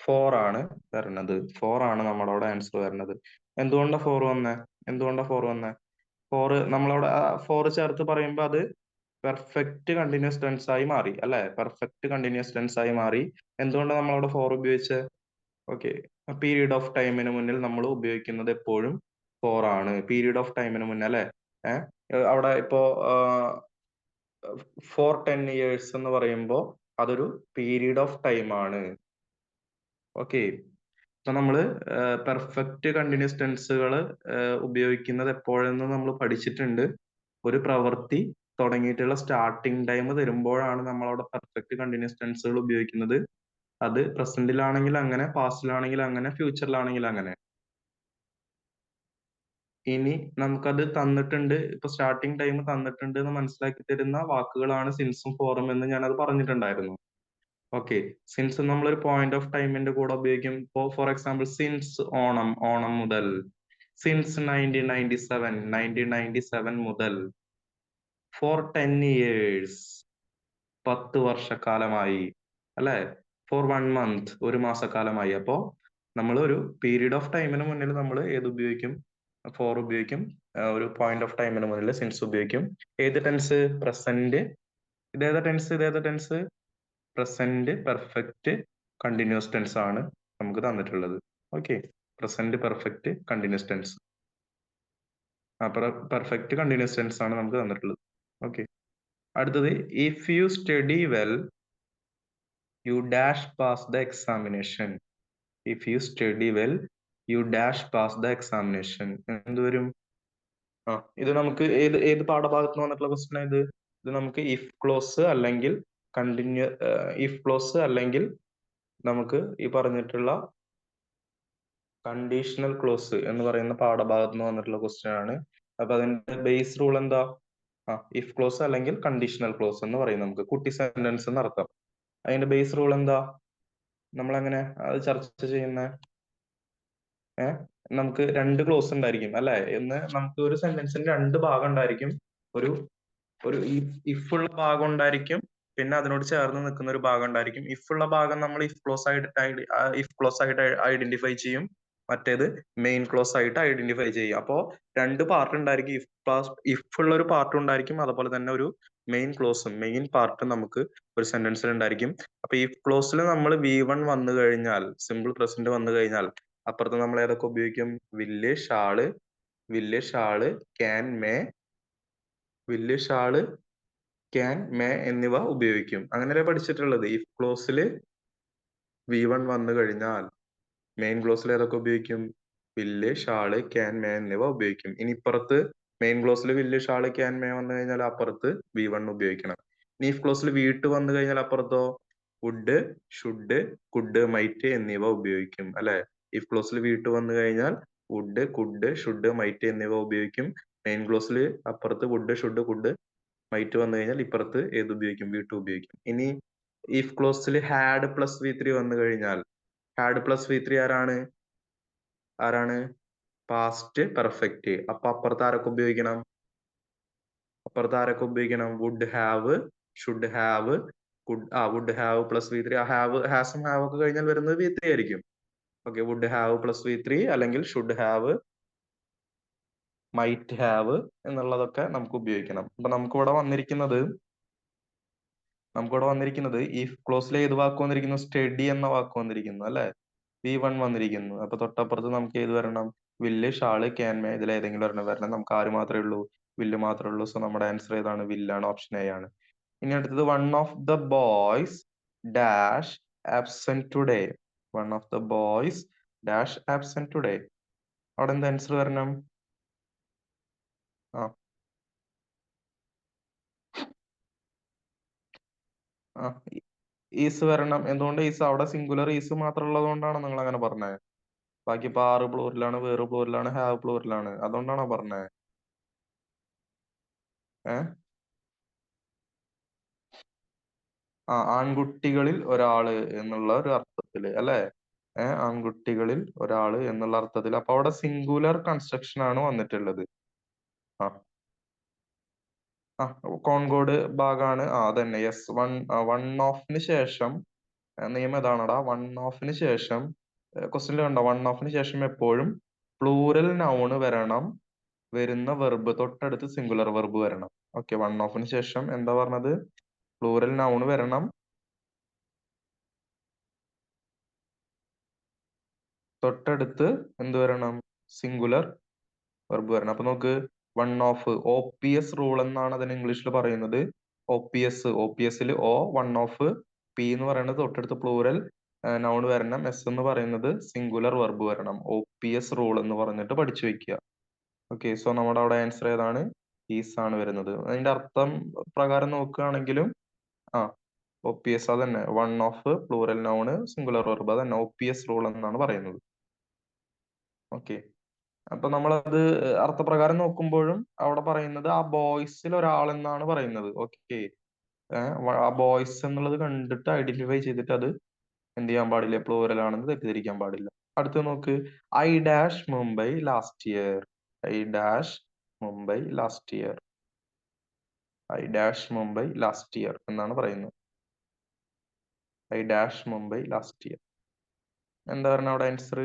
4 ആണ് വരുന്നത്. 4 ആണ് നമ്മുടെ അവിടെ ആൻസർ വരുന്നത്. എന്തുകൊണ്ടാ 4 വന്നേ? എന്തുകൊണ്ടാ 4 വന്നേ? 4 നമ്മളവിടെ 4 ചേർത്ത് പറയുമ്പോൾ അത് പെർഫെക്റ്റ് കണ്ടിന്യൂസ് ടെൻസ് ആയി മാറി അല്ലെ? പെർഫെക്റ്റ് കണ്ടിന്യൂസ് ടെൻസ് ആയി മാറി. എന്തുകൊണ്ടാണ് നമ്മളവിടെ 4 ഉപയോഗിച്ചത്? ഓക്കെ. പീരീഡ് ഓഫ് ടൈമിന് മുന്നിൽ നമ്മൾ ഉപയോഗിക്കുന്നത് എപ്പോഴും 4 ആണ്. പീരീഡ് ഓഫ് ടൈമിന് മുന്നേ അല്ലെ? അവിടെ ഇപ്പോ 10 years എന്ന് പറയുമ്പോൾ അതൊരു പീരീഡ് ഓഫ് ടൈം ആണ്. ഓക്കെ. അപ്പൊ നമ്മള് പെർഫെക്റ്റ് കണ്ടിന്യൂസ് ടെൻസുകൾ ഉപയോഗിക്കുന്നത് എപ്പോഴെന്ന് നമ്മൾ പഠിച്ചിട്ടുണ്ട്. ഒരു പ്രവൃത്തി തുടങ്ങിയിട്ടുള്ള സ്റ്റാർട്ടിങ് ടൈം തരുമ്പോഴാണ് നമ്മളവിടെ പെർഫെക്റ്റ് കണ്ടിന്യൂസ് ടെൻസുകൾ ഉപയോഗിക്കുന്നത്. അത് പ്രസന്റിലാണെങ്കിൽ അങ്ങനെ, പാസ്റ്റിലാണെങ്കിൽ അങ്ങനെ, ഫ്യൂച്ചറിലാണെങ്കിൽ അങ്ങനെ. ഇനി നമുക്കത് തന്നിട്ടുണ്ട്, ഇപ്പൊ സ്റ്റാർട്ടിങ് ടൈം തന്നിട്ടുണ്ട് എന്ന് മനസ്സിലാക്കി തരുന്ന വാക്കുകളാണ് സിൻസും ഫോറും എന്ന് ഞാനത് പറഞ്ഞിട്ടുണ്ടായിരുന്നു. ഓക്കെ. സിൻസ് നമ്മളൊരു പോയിന്റ് ഓഫ് ടൈമിന്റെ കൂടെ ഉപയോഗിക്കും. ഇപ്പോ for example since Onam, Onam മുതൽ. സിൻസ് 1997, 1997 മുതൽ. ഫോർ 10 years, 10 വർഷക്കാലമായി. അല്ലെ? ഫോർ 1 month, ഒരു മാസക്കാലമായി. അപ്പോ നമ്മൾ ഒരു പീരീഡ് ഓഫ് ടൈമിന് മുന്നിൽ നമ്മൾ ഏത് ഉപയോഗിക്കും? ഫോർ ഉപയോഗിക്കും. ഒരു പോയിന്റ് ഓഫ് ടൈമിന് മുന്നിൽ സിൻസ് ഉപയോഗിക്കും. ഏത് ടെൻസ്? പ്രസന്റ്. ഇതേതാ tense? Tense present perfect continuous tense ആണ് നമുക്ക് തന്നിട്ടുള്ളത്. Okay, present perfect continuous tense. Perfect continuous tense ആണ് നമുക്ക് തന്നിട്ടുള്ളത്. ഓക്കെ, അടുത്തത് if you study well you dash pass the examination. If you study well you dash pass the examination. എന്ത് വരും? ഇത് നമുക്ക് ഏത് ഏത് പാഠഭാഗത്ത് നിന്ന് വന്നിട്ടുള്ള ക്വസ്റ്റ്യൻ ഇത്? ഇത് നമുക്ക് ഇഫ് ക്ലോസ് അല്ലെങ്കിൽ കണ്ടിന്യൂ ഇഫ് ക്ലോസ് അല്ലെങ്കിൽ നമുക്ക് ഈ പറഞ്ഞിട്ടുള്ള കണ്ടീഷണൽ ക്ലോസ് എന്ന് പറയുന്ന പാഠഭാഗത്ത് നിന്ന് വന്നിട്ടുള്ള ക്വസ്റ്റ്യൻ ആണ്. അപ്പൊ അതിന്റെ ബേസ് റൂൾ എന്താ? ഇഫ് ക്ലോസ് അല്ലെങ്കിൽ കണ്ടീഷണൽ ക്ലോസ് എന്ന് പറയും നമുക്ക്. കുട്ടി സെന്റൻസ് എന്നർത്ഥം. അതിന്റെ ബേസ് റൂൾ എന്താ? നമ്മൾ എങ്ങനെ അത് ചർച്ച ചെയ്യുന്ന? നമുക്ക് രണ്ട് ക്ലോസ് ഉണ്ടായിരിക്കും അല്ലെ? എന്ന് നമുക്ക് ഒരു സെന്റൻസിന് രണ്ട് ഭാഗം ഉണ്ടായിരിക്കും. ഒരു ഒരു ഇഫ് ഉള്ള ഭാഗം ഉണ്ടായിരിക്കും, പിന്നെ അതിനോട് ചേർന്ന് നിൽക്കുന്ന ഒരു ഭാഗം ഉണ്ടായിരിക്കും. ഇഫ് ഉള്ള ഭാഗം നമ്മൾ ഇഫ് ക്ലോസ് ആയിട്ട് ഐഡന്റിഫൈ ചെയ്യും. മറ്റേത് മെയിൻ ക്ലോസ് ആയിട്ട് ഐഡന്റിഫൈ ചെയ്യും. അപ്പോ രണ്ട് പാർട്ട് ഉണ്ടായിരിക്കും. ഇഫ് ഉള്ള ഒരു പാർട്ട് ഉണ്ടായിരിക്കും, അതുപോലെ തന്നെ ഒരു മെയിൻ ക്ലോസും മെയിൻ പാർട്ടും നമുക്ക് ഒരു സെന്റൻസിൽ ഉണ്ടായിരിക്കും. അപ്പൊ ഇഫ് ക്ലോസിൽ നമ്മൾ V1 വന്നു കഴിഞ്ഞാൽ, സിമ്പിൾ പ്രസന്റ് വന്നു കഴിഞ്ഞാൽ അപ്പുറത്ത് നമ്മൾ ഏതൊക്കെ ഉപയോഗിക്കും? വില്ല്, shawl, can, may, can, may എന്നിവ ഉപയോഗിക്കും. അങ്ങനെയല്ലേ പഠിച്ചിട്ടുള്ളത്? ഇഫ് ക്ലോസിൽ V1 വന്നു കഴിഞ്ഞാൽ മെയിൻ ക്ലോസിൽ ഏതൊക്കെ ഉപയോഗിക്കും? വില്ല്, ഷാള്, ക്യാൻ, മേ എന്നിവ ഉപയോഗിക്കും. ഇനി ഇപ്പുറത്ത് മെയിൻ ക്ലോസിൽ വില്ല്, ഷാള്, ക്യാൻ, മേ വന്നു കഴിഞ്ഞാൽ അപ്പുറത്ത് V1 ഉപയോഗിക്കണം. ഇനി ഇഫ് ക്ലോസിൽ V2 വന്നു കഴിഞ്ഞാൽ അപ്പുറത്തോ വുഡ്, ഷുഡ്, കുഡ്, മൈറ്റ് എന്നിവ ഉപയോഗിക്കും അല്ലെ? ഇഫ് ക്ലോസിൽ V2 വന്നു കഴിഞ്ഞാൽ വുഡ്, കുഡ്, ഷുഡ്, മൈറ്റ് എന്നിവ ഉപയോഗിക്കും. മെയിൻ ക്ലോസിൽ അപ്പുറത്ത് വുഡ്, ഷുഡ്, കുഡ്, മൈറ്റ് വന്നു കഴിഞ്ഞാൽ ഇപ്പുറത്ത് ഏത് ഉപയോഗിക്കും? V2 ഉപയോഗിക്കും. ഇനി ഇഫ് ക്ലോസിൽ ഹാഡ് പ്ലസ് V3 വന്നു കഴിഞ്ഞാൽ, ഹാഡ് പ്ലസ് V3 ആരാണ്? Past perfect. അപ്പൊ അപ്പുറത്ത് ആരൊക്കെ ഉപയോഗിക്കണം? Would have, should have, would have plus V3. ഹാസും ഹാവ് ഒക്കെ കഴിഞ്ഞാൽ വരുന്നത് V3 ആയിരിക്കും. Okay, would have plus V3 അല്ലെങ്കിൽ ഷുഡ് ഹാവ്, മൈറ്റ് ഹാവ് എന്നുള്ളതൊക്കെ നമുക്ക് ഉപയോഗിക്കണം. അപ്പൊ നമുക്കിവിടെ വന്നിരിക്കുന്നത് ഇഫ് ക്ലോസിൽ ഏത് വാക്ക് വന്നിരിക്കുന്നു? സ്റ്റഡി എന്ന വാക്ക് വന്നിരിക്കുന്നു അല്ലെ? V1 വന്നിരിക്കുന്നു. അപ്പൊ തൊട്ടപ്പുറത്ത് നമുക്ക് ഏത് വരണം? വില്ല്, ഷാള്, ക്യാൻ, മേ ഇതിൽ ഏതെങ്കിലും ഒരെണ്ണം വരണം. നമുക്ക് ആര് മാത്രമേ ഉള്ളൂ? വില്ല് മാത്രമേ ഉള്ളൂ. സോ നമ്മുടെ ആൻസർ ഏതാണ്? വില്ലാണ്, ഓപ്ഷൻ എ ആണ്. ഇനി അടുത്തത് one of the boys dash absent today. One of the boys dash absent today. അവിടെ എന്ത് ആൻസർ വരണം? ആ ആ ഈസ് വരണം. എന്തുകൊണ്ട് ഈസ്? അവിടെ സിംഗുലർ ഈസ് മാത്രം ഉള്ളത് കൊണ്ടാണോ നിങ്ങൾ അങ്ങനെ പറഞ്ഞത്? ബാക്കി ഇപ്പൊ ആറ് പ്ലൂറിലാണ്, വേറെ പ്ലൂറിലാണ്, ഹാവ് പ്ലൂറിലാണ്. അതുകൊണ്ടാണോ പറഞ്ഞത്? ഏഹ് ആൺകുട്ടികളിൽ ഒരാള് എന്നുള്ള ഒരു അർത്ഥത്തില് അല്ലെ? ആൺകുട്ടികളിൽ ഒരാള് എന്നുള്ള അർത്ഥത്തിൽ. അപ്പൊ അവിടെ സിംഗുലർ കൺസ്ട്രക്ഷൻ ആണ് വന്നിട്ടുള്ളത്. ആ ആ കോൺകോഡ് ഭാഗമാണ്. അതന്നെ, യെസ്. വൺ ഓഫിന് ശേഷം നിയമം ഏതാണടാ? വൺ ഓഫിന് ശേഷം ക്വസ്റ്റ്യനിൽ കണ്ടോ? വൺ ഓഫിന് ശേഷം എപ്പോഴും പ്ലൂറൽ നൗണ് വരണം. വരുന്ന വെർബ് തൊട്ടടുത്ത് സിംഗുലർ വെർബ് വരണം. ഓക്കെ, വൺ ഓഫിന് ശേഷം എന്താ പറഞ്ഞത്? പ്ലൂറൽ നൗണ് വരണം, തൊട്ടടുത്ത് എന്ത് വരണം? സിംഗുലർ വെർബ് വരണം. അപ്പൊ നോക്ക്, വൺ ഓഫ്, OPS റൂൾ എന്നാണ് അതിന് ഇംഗ്ലീഷിൽ പറയുന്നത്. OPS വൺ ഓഫ്, പി എന്ന് പറയുന്നത് തൊട്ടടുത്ത് പ്ലൂറൽ നൗൺ വരണം, എസ് എന്ന് പറയുന്നത് സിംഗുലർ വെർബ് വരണം. OPS റൂൾ എന്ന് പറഞ്ഞിട്ട് പഠിച്ചു വെക്കുക. ഓക്കെ, സോ നമ്മുടെ അവിടെ ആൻസർ ഏതാണ്? ഈസ് ആണ് വരുന്നത്. അതിന്റെ അർത്ഥം പ്രകാരം നോക്കുകയാണെങ്കിലും ആ OPS അതന്നെ, one of plural noun singular verb, അതന്നെ OPS റൂൾ എന്നാണ് പറയുന്നത്. ഓക്കെ, അപ്പൊ നമ്മളത് അർത്ഥപ്രകാരം നോക്കുമ്പോഴും അവിടെ പറയുന്നത് ആ ബോയ്സിൽ ഒരാളെന്നാണ് പറയുന്നത്. ഓക്കെ, ആ ബോയ്സ് എന്നുള്ളത് കണ്ടിട്ട് ഐഡന്റിഫൈ ചെയ്തിട്ട് അത് എന്ത് ചെയ്യാൻ പാടില്ല? പ്ലൂറൽ ആണെന്ന് തെറ്റിദ്ധരിക്കാൻ പാടില്ല. അടുത്ത് നോക്ക്, I dash Mumbai last year. I dash Mumbai last year. I dash Mumbai last year എന്നാണ് പറയുന്നത്. I dash Mumbai last year. എന്താ പറഞ്ഞ അവിടെ ആൻസർ?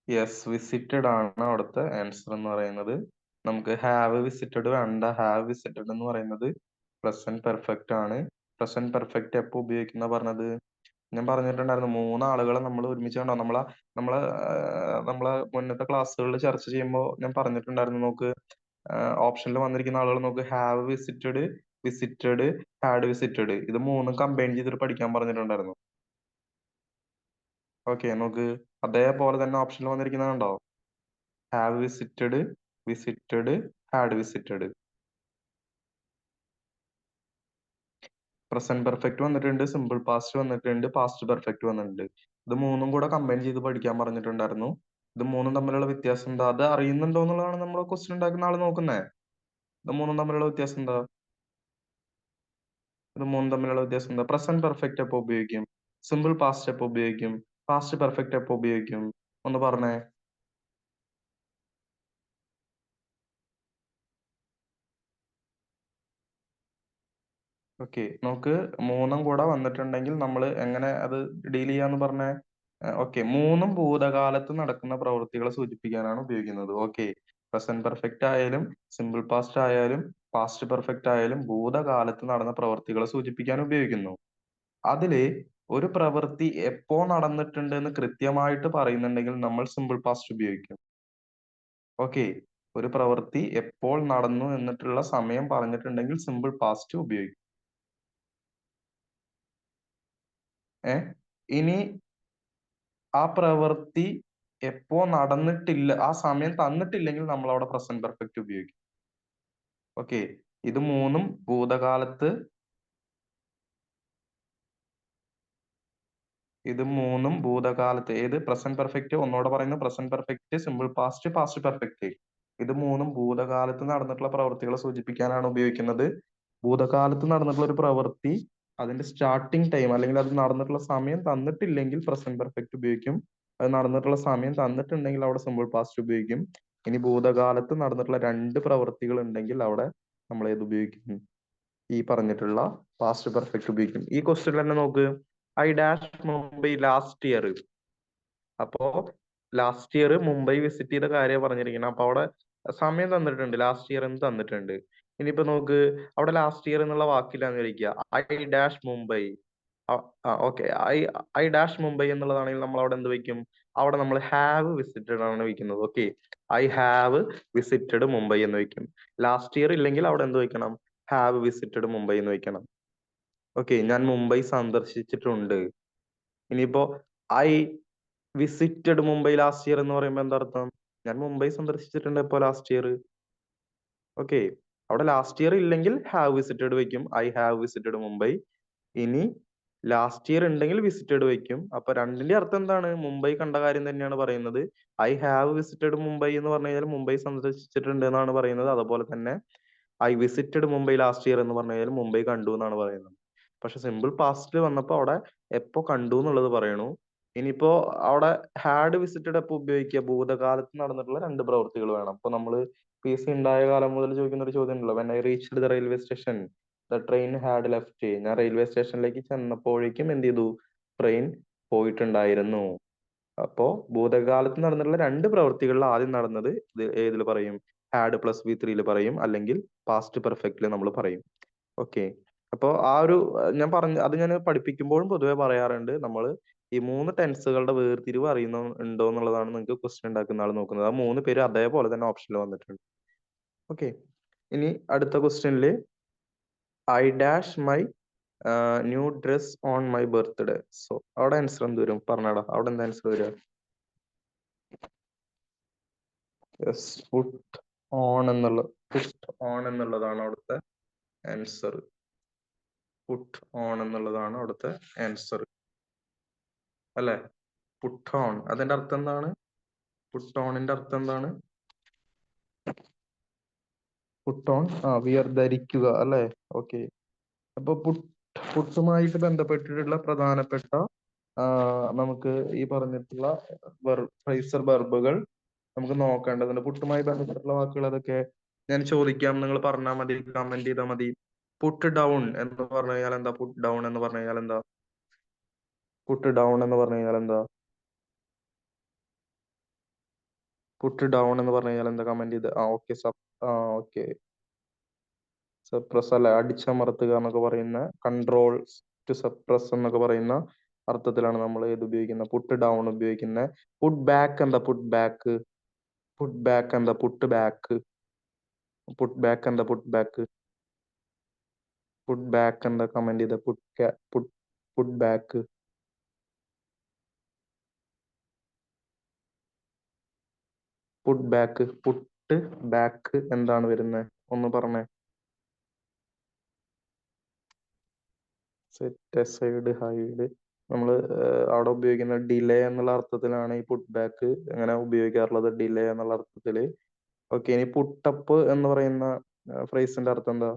യെസ്, വിസിറ്റഡ് ആണ് അവിടുത്തെ ആൻസർ എന്ന് പറയുന്നത്. നമുക്ക് ഹാവ് വിസിറ്റഡ് വേണ്ട. ഹാവ് വിസിറ്റഡ് എന്ന് പറയുന്നത് പ്രസന്റ് പെർഫെക്റ്റ് ആണ്. പ്രസന്റ് പെർഫെക്റ്റ് എപ്പോ ഉപയോഗിക്കുന്ന പറഞ്ഞത്? ഞാൻ പറഞ്ഞിട്ടുണ്ടായിരുന്നു, മൂന്നാളുകളെ നമ്മൾ ഒരുമിച്ച് കണ്ടോ. നമ്മളെ മുന്നത്തെ ക്ലാസ്സുകളിൽ ചർച്ച ചെയ്യുമ്പോൾ ഞാൻ പറഞ്ഞിട്ടുണ്ടായിരുന്നു. നോക്ക്, ഓപ്ഷനിൽ വന്നിരിക്കുന്ന ആളുകൾ നോക്ക്. Have visited, visited, had visited, ഇത് മൂന്നും കമ്പൈൻ ചെയ്തിട്ട് പഠിക്കാൻ പറഞ്ഞിട്ടുണ്ടായിരുന്നു. ഓക്കെ, നോക്ക്, അതേപോലെ തന്നെ ഓപ്ഷനിൽ വന്നിരിക്കുന്നത് കണ്ടോ. Have visited, visited, had visited. Present perfect വന്നിട്ടുണ്ട്, സിമ്പിൾ പാസ്റ്റ് വന്നിട്ടുണ്ട്, പാസ്റ്റ് പെർഫെക്റ്റ് വന്നിട്ടുണ്ട്. ഇത് മൂന്നും കൂടെ കമ്പൈൻ ചെയ്ത് പഠിക്കാൻ പറഞ്ഞിട്ടുണ്ടായിരുന്നു. ഇത് മൂന്നും തമ്മിലുള്ള വ്യത്യാസം എന്താ? അത് അറിയുന്നുണ്ടോ എന്നുള്ളതാണ് നമ്മൾ ക്വസ്റ്റ്യൻ ഉണ്ടാക്കുന്ന ആള് നോക്കുന്നത്. ഇത് മൂന്നും തമ്മിലുള്ള വ്യത്യാസം എന്താ? ഇത് മൂന്നും തമ്മിലുള്ള വ്യത്യാസം എന്താ? പ്രസന്റ് പെർഫെക്റ്റ് എപ്പോ ഉപയോഗിക്കും? സിമ്പിൾ പാസ്റ്റ് എപ്പോ ഉപയോഗിക്കും? പാസ്റ്റ് പെർഫെക്റ്റ് എപ്പോ ഉപയോഗിക്കും? ഒന്ന് പറഞ്ഞേ. ഓക്കെ, നമുക്ക് മൂന്നും കൂടെ വന്നിട്ടുണ്ടെങ്കിൽ നമ്മൾ എങ്ങനെ അത് ഡീൽ ചെയ്യാന്ന് പറഞ്ഞേ. ഓക്കെ, മൂന്നും ഭൂതകാലത്ത് നടക്കുന്ന പ്രവൃത്തികളെ സൂചിപ്പിക്കാനാണ് ഉപയോഗിക്കുന്നത്. ഓക്കെ, പ്രസന്റ് പെർഫെക്റ്റ് ആയാലും സിമ്പിൾ പാസ്റ്റ് ആയാലും പാസ്റ്റ് പെർഫെക്റ്റ് ആയാലും ഭൂതകാലത്ത് നടന്ന പ്രവൃത്തികളെ സൂചിപ്പിക്കാൻ ഉപയോഗിക്കുന്നു. അതില് ഒരു പ്രവൃത്തി എപ്പോ നടന്നിട്ടുണ്ട് എന്ന് കൃത്യമായിട്ട് പറയുന്നുണ്ടെങ്കിൽ നമ്മൾ സിമ്പിൾ പാസ്റ്റ് ഉപയോഗിക്കും. ഓക്കെ, ഒരു പ്രവൃത്തി എപ്പോൾ നടന്നു എന്നിട്ടുള്ള സമയം പറഞ്ഞിട്ടുണ്ടെങ്കിൽ സിമ്പിൾ പാസ്റ്റ് ഉപയോഗിക്കും. ഇനി ആ പ്രവൃത്തി എപ്പോ നടന്നിട്ടില്ല, ആ സമയം തന്നിട്ടില്ലെങ്കിൽ നമ്മൾ അവിടെ പ്രസന്റ് പെർഫെക്റ്റ് ഉപയോഗിക്കും. ഓക്കെ, ഇത് മൂന്നും ഭൂതകാലത്ത് ഏത് പ്രസന്റ് പെർഫെക്റ്റ്, ഒന്നോടെ പറയുന്നത് present perfect, simple past, past perfect. ഇത് മൂന്നും ഭൂതകാലത്ത് നടന്നിട്ടുള്ള പ്രവൃത്തികളെ സൂചിപ്പിക്കാനാണ് ഉപയോഗിക്കുന്നത്. ഭൂതകാലത്ത് നടന്നിട്ടുള്ള ഒരു പ്രവൃത്തി അതിന്റെ സ്റ്റാർട്ടിങ് ടൈം അല്ലെങ്കിൽ അത് നടന്നിട്ടുള്ള സമയം തന്നിട്ടില്ലെങ്കിൽ പ്രസന്റ് പെർഫെക്റ്റ് ഉപയോഗിക്കും. അത് നടന്നിട്ടുള്ള സമയം തന്നിട്ടുണ്ടെങ്കിൽ അവിടെ സിമ്പിൾ പാസ്റ്റ് ഉപയോഗിക്കും. ഇനി ഭൂതകാലത്ത് നടന്നിട്ടുള്ള രണ്ട് പ്രവൃത്തികൾ ഉണ്ടെങ്കിൽ അവിടെ നമ്മൾ ഏത് ഉപയോഗിക്കും? ഈ പറഞ്ഞിട്ടുള്ള പാസ്റ്റ് പെർഫെക്റ്റ് ഉപയോഗിക്കും. ഈ ക്വസ്റ്റ്യൻ തന്നെ നോക്ക്. I dash Mumbai last year. അപ്പോ ലാസ്റ്റ് ഇയർ മുംബൈ വിസിറ്റ് ചെയ്ത കാര്യം പറഞ്ഞിരിക്കണം. അപ്പൊ അവിടെ സമയം തന്നിട്ടുണ്ട്, ലാസ്റ്റ് ഇയർ എന്ന് തന്നിട്ടുണ്ട്. ഇനിയിപ്പോ നോക്ക്, അവിടെ ലാസ്റ്റ് ഇയർ എന്നുള്ള വാക്കിലാന്ന് വിളിക്കുക. I dash Mumbai. Okay, I dash Mumbai എന്നുള്ളതാണെങ്കിൽ നമ്മൾ അവിടെ എന്ത് വയ്ക്കും? അവിടെ നമ്മൾ ഹാവ് വിസിറ്റഡ് ആണ് വയ്ക്കുന്നത്. Okay, I have visited Mumbai എന്ന് വയ്ക്കും. ലാസ്റ്റ് ഇയർ ഇല്ലെങ്കിൽ അവിടെ എന്ത് വയ്ക്കണം? ഹാവ് വിസിറ്റഡ് മുംബൈ എന്ന് വയ്ക്കണം. ഓക്കെ, ഞാൻ മുംബൈ സന്ദർശിച്ചിട്ടുണ്ട്. ഇനിയിപ്പോ I visited Mumbai last year എന്ന് പറയുമ്പോൾ എന്താ അർത്ഥം? ഞാൻ മുംബൈ സന്ദർശിച്ചിട്ടുണ്ട് ഇപ്പോ ലാസ്റ്റ് ഇയർ. ഓക്കെ, അവിടെ ലാസ്റ്റ് ഇയർ ഇല്ലെങ്കിൽ ഹാവ് വിസിറ്റഡ് വെക്കും. I have visited Mumbai. ഇനി ലാസ്റ്റ് ഇയർ ഉണ്ടെങ്കിൽ വിസിറ്റഡ് വെക്കും. അപ്പൊ രണ്ടിന്റെ അർത്ഥം എന്താണ്? മുംബൈ കണ്ട കാര്യം തന്നെയാണ് പറയുന്നത്. ഐ ഹാവ് വിസിറ്റഡ് മുംബൈ എന്ന് പറഞ്ഞു കഴിഞ്ഞാൽ മുംബൈ സന്ദർശിച്ചിട്ടുണ്ട് എന്നാണ് പറയുന്നത്. അതുപോലെ തന്നെ I visited Mumbai last year എന്ന് പറഞ്ഞു കഴിഞ്ഞാൽ മുംബൈ കണ്ടു എന്നാണ് പറയുന്നത്. പക്ഷെ സിമ്പിൾ പാസ്റ്റിൽ വന്നപ്പോ അവിടെ എപ്പോ കണ്ടു എന്നുള്ളത് പറയണു. ഇനിയിപ്പോ അവിടെ ഹാഡ് വിസിറ്റഡ് എപ്പോ ഉപയോഗിക്കുക? ഭൂതകാലത്ത് നടന്നിട്ടുള്ള രണ്ട് പ്രവൃത്തികൾ വേണം. അപ്പൊ നമ്മള് PC ഉണ്ടായ കാലം മുതൽ ചോദിക്കുന്ന ഒരു ചോദ്യം ഉണ്ടല്ലോ. When I reached the railway station the train had left. ഞാൻ റെയിൽവേ സ്റ്റേഷനിലേക്ക് ചെന്നപ്പോഴേക്കും എന്ത് ചെയ്തു? ട്രെയിൻ പോയിട്ടുണ്ടായിരുന്നു. അപ്പോ ഭൂതകാലത്ത് നടന്നിട്ടുള്ള രണ്ട് പ്രവൃത്തികളിൽ ആദ്യം നടന്നത് ഇത് ഏതിൽ പറയും? ഹാഡ് പ്ലസ് V3 പറയും, അല്ലെങ്കിൽ പാസ്റ്റ് പെർഫെക്റ്റിൽ നമ്മൾ പറയും. ഓക്കെ, അപ്പോ ആ ഒരു ഞാൻ പറഞ്ഞ അത് ഞാൻ പഠിപ്പിക്കുമ്പോഴും പൊതുവെ പറയാറുണ്ട്. നമ്മൾ ഈ മൂന്ന് ടെൻസുകളുടെ വേർതിരിവ് ഉണ്ടോ എന്നുള്ളതാണ് നിങ്ങൾക്ക് ക്വസ്റ്റ്യൻ ഉണ്ടാക്കുന്ന ആൾ നോക്കുന്നത്. ആ മൂന്ന് പേര് അതേപോലെ തന്നെ ഓപ്ഷനിൽ വന്നിട്ടുണ്ട്. ഓക്കെ, ഇനി അടുത്ത ക്വസ്റ്റ്യനിൽ I dash my new dress on my birthday. So അവിടെ ആൻസർ എന്ത് വരും? പറഞ്ഞാടാ, അവിടെ എന്താ ആൻസർ വരിക? യെസ്, പുട്ട് ഓൺ എന്നുള്ളതാണ് അവിടുത്തെ ആൻസർ. പുട്ട് ഓൺ എന്നുള്ളതാണ് അവിടുത്തെ ആൻസർ അല്ലെ? പുട്ട് ഓൺ, അതിന്റെ അർത്ഥം എന്താണ്? പുട്ട് ഓണിന്റെ അർത്ഥം എന്താണ്? പുട്ട് ഓൺ, വിയർ, ധരിക്കുക അല്ലെ? ഓക്കെ, അപ്പൊ പുട്ടുമായിട്ട് ബന്ധപ്പെട്ടിട്ടുള്ള പ്രധാനപ്പെട്ട നമുക്ക് ഈ പറഞ്ഞിട്ടുള്ള ഫ്രേസർ വെർബുകൾ നമുക്ക് നോക്കേണ്ടതുണ്ട്. പുട്ടുമായി ബന്ധപ്പെട്ടുള്ള വാക്കുകൾ അതൊക്കെ ഞാൻ ചോദിക്കാം, നിങ്ങൾ പറഞ്ഞാൽ മതി, കമന്റ് ചെയ്താൽ മതി. പുട്ട് ഡൗൺ എന്ന് പറഞ്ഞു കഴിഞ്ഞാൽ എന്താ? പുട്ട് ഡൗൺ എന്ന് പറഞ്ഞു കഴിഞ്ഞാൽ എന്താ? പുട്ട് ഡൗൺ എന്ന് പറഞ്ഞു കഴിഞ്ഞാൽ എന്താ? പുട്ട് ഡൗൺ എന്ന് പറഞ്ഞു കഴിഞ്ഞാൽ എന്താ? കമന്റ് ചെയ്ത്. ഓക്കെ. ഓക്കെ. സപ്രസ് അല്ല, അടിച്ചമർത്തുക എന്നൊക്കെ പറയുന്ന, കൺട്രോൾ ടു സപ്രസ് എന്നൊക്കെ പറയുന്ന അർത്ഥത്തിലാണ് നമ്മൾ ഇത് ഉപയോഗിക്കുന്നത്, പുട്ട് ഡൗൺ ഉപയോഗിക്കുന്നത്. പുട്ട് ബാക്ക് എന്താ? Put back. പുട്ട് ബാക്ക് എന്താ? Put back. പുട്ട് ബാക്ക് എന്താ? Put back. പുട്ട് ബാക്ക് എന്താ? കമന്റ് ചെയ്ത. Put put back. Put back. Put back എന്താണ് വരുന്നത്? ഒന്ന് പറഞ്ഞേ. Set aside, hide. നമ്മൾ അവിടെ ഉപയോഗിക്കുന്ന ഡിലേ എന്നുള്ള അർത്ഥത്തിലാണ് ഈ പുട്ട് ബാക്ക് എങ്ങനെ ഉപയോഗിക്കാറുള്ളത്, ഡിലേ എന്നുള്ള അർത്ഥത്തില്. ഓക്കെ. ഇനി പുട്ടപ്പ് എന്ന് പറയുന്ന ഫ്രേസിന്റെ അർത്ഥം എന്താ?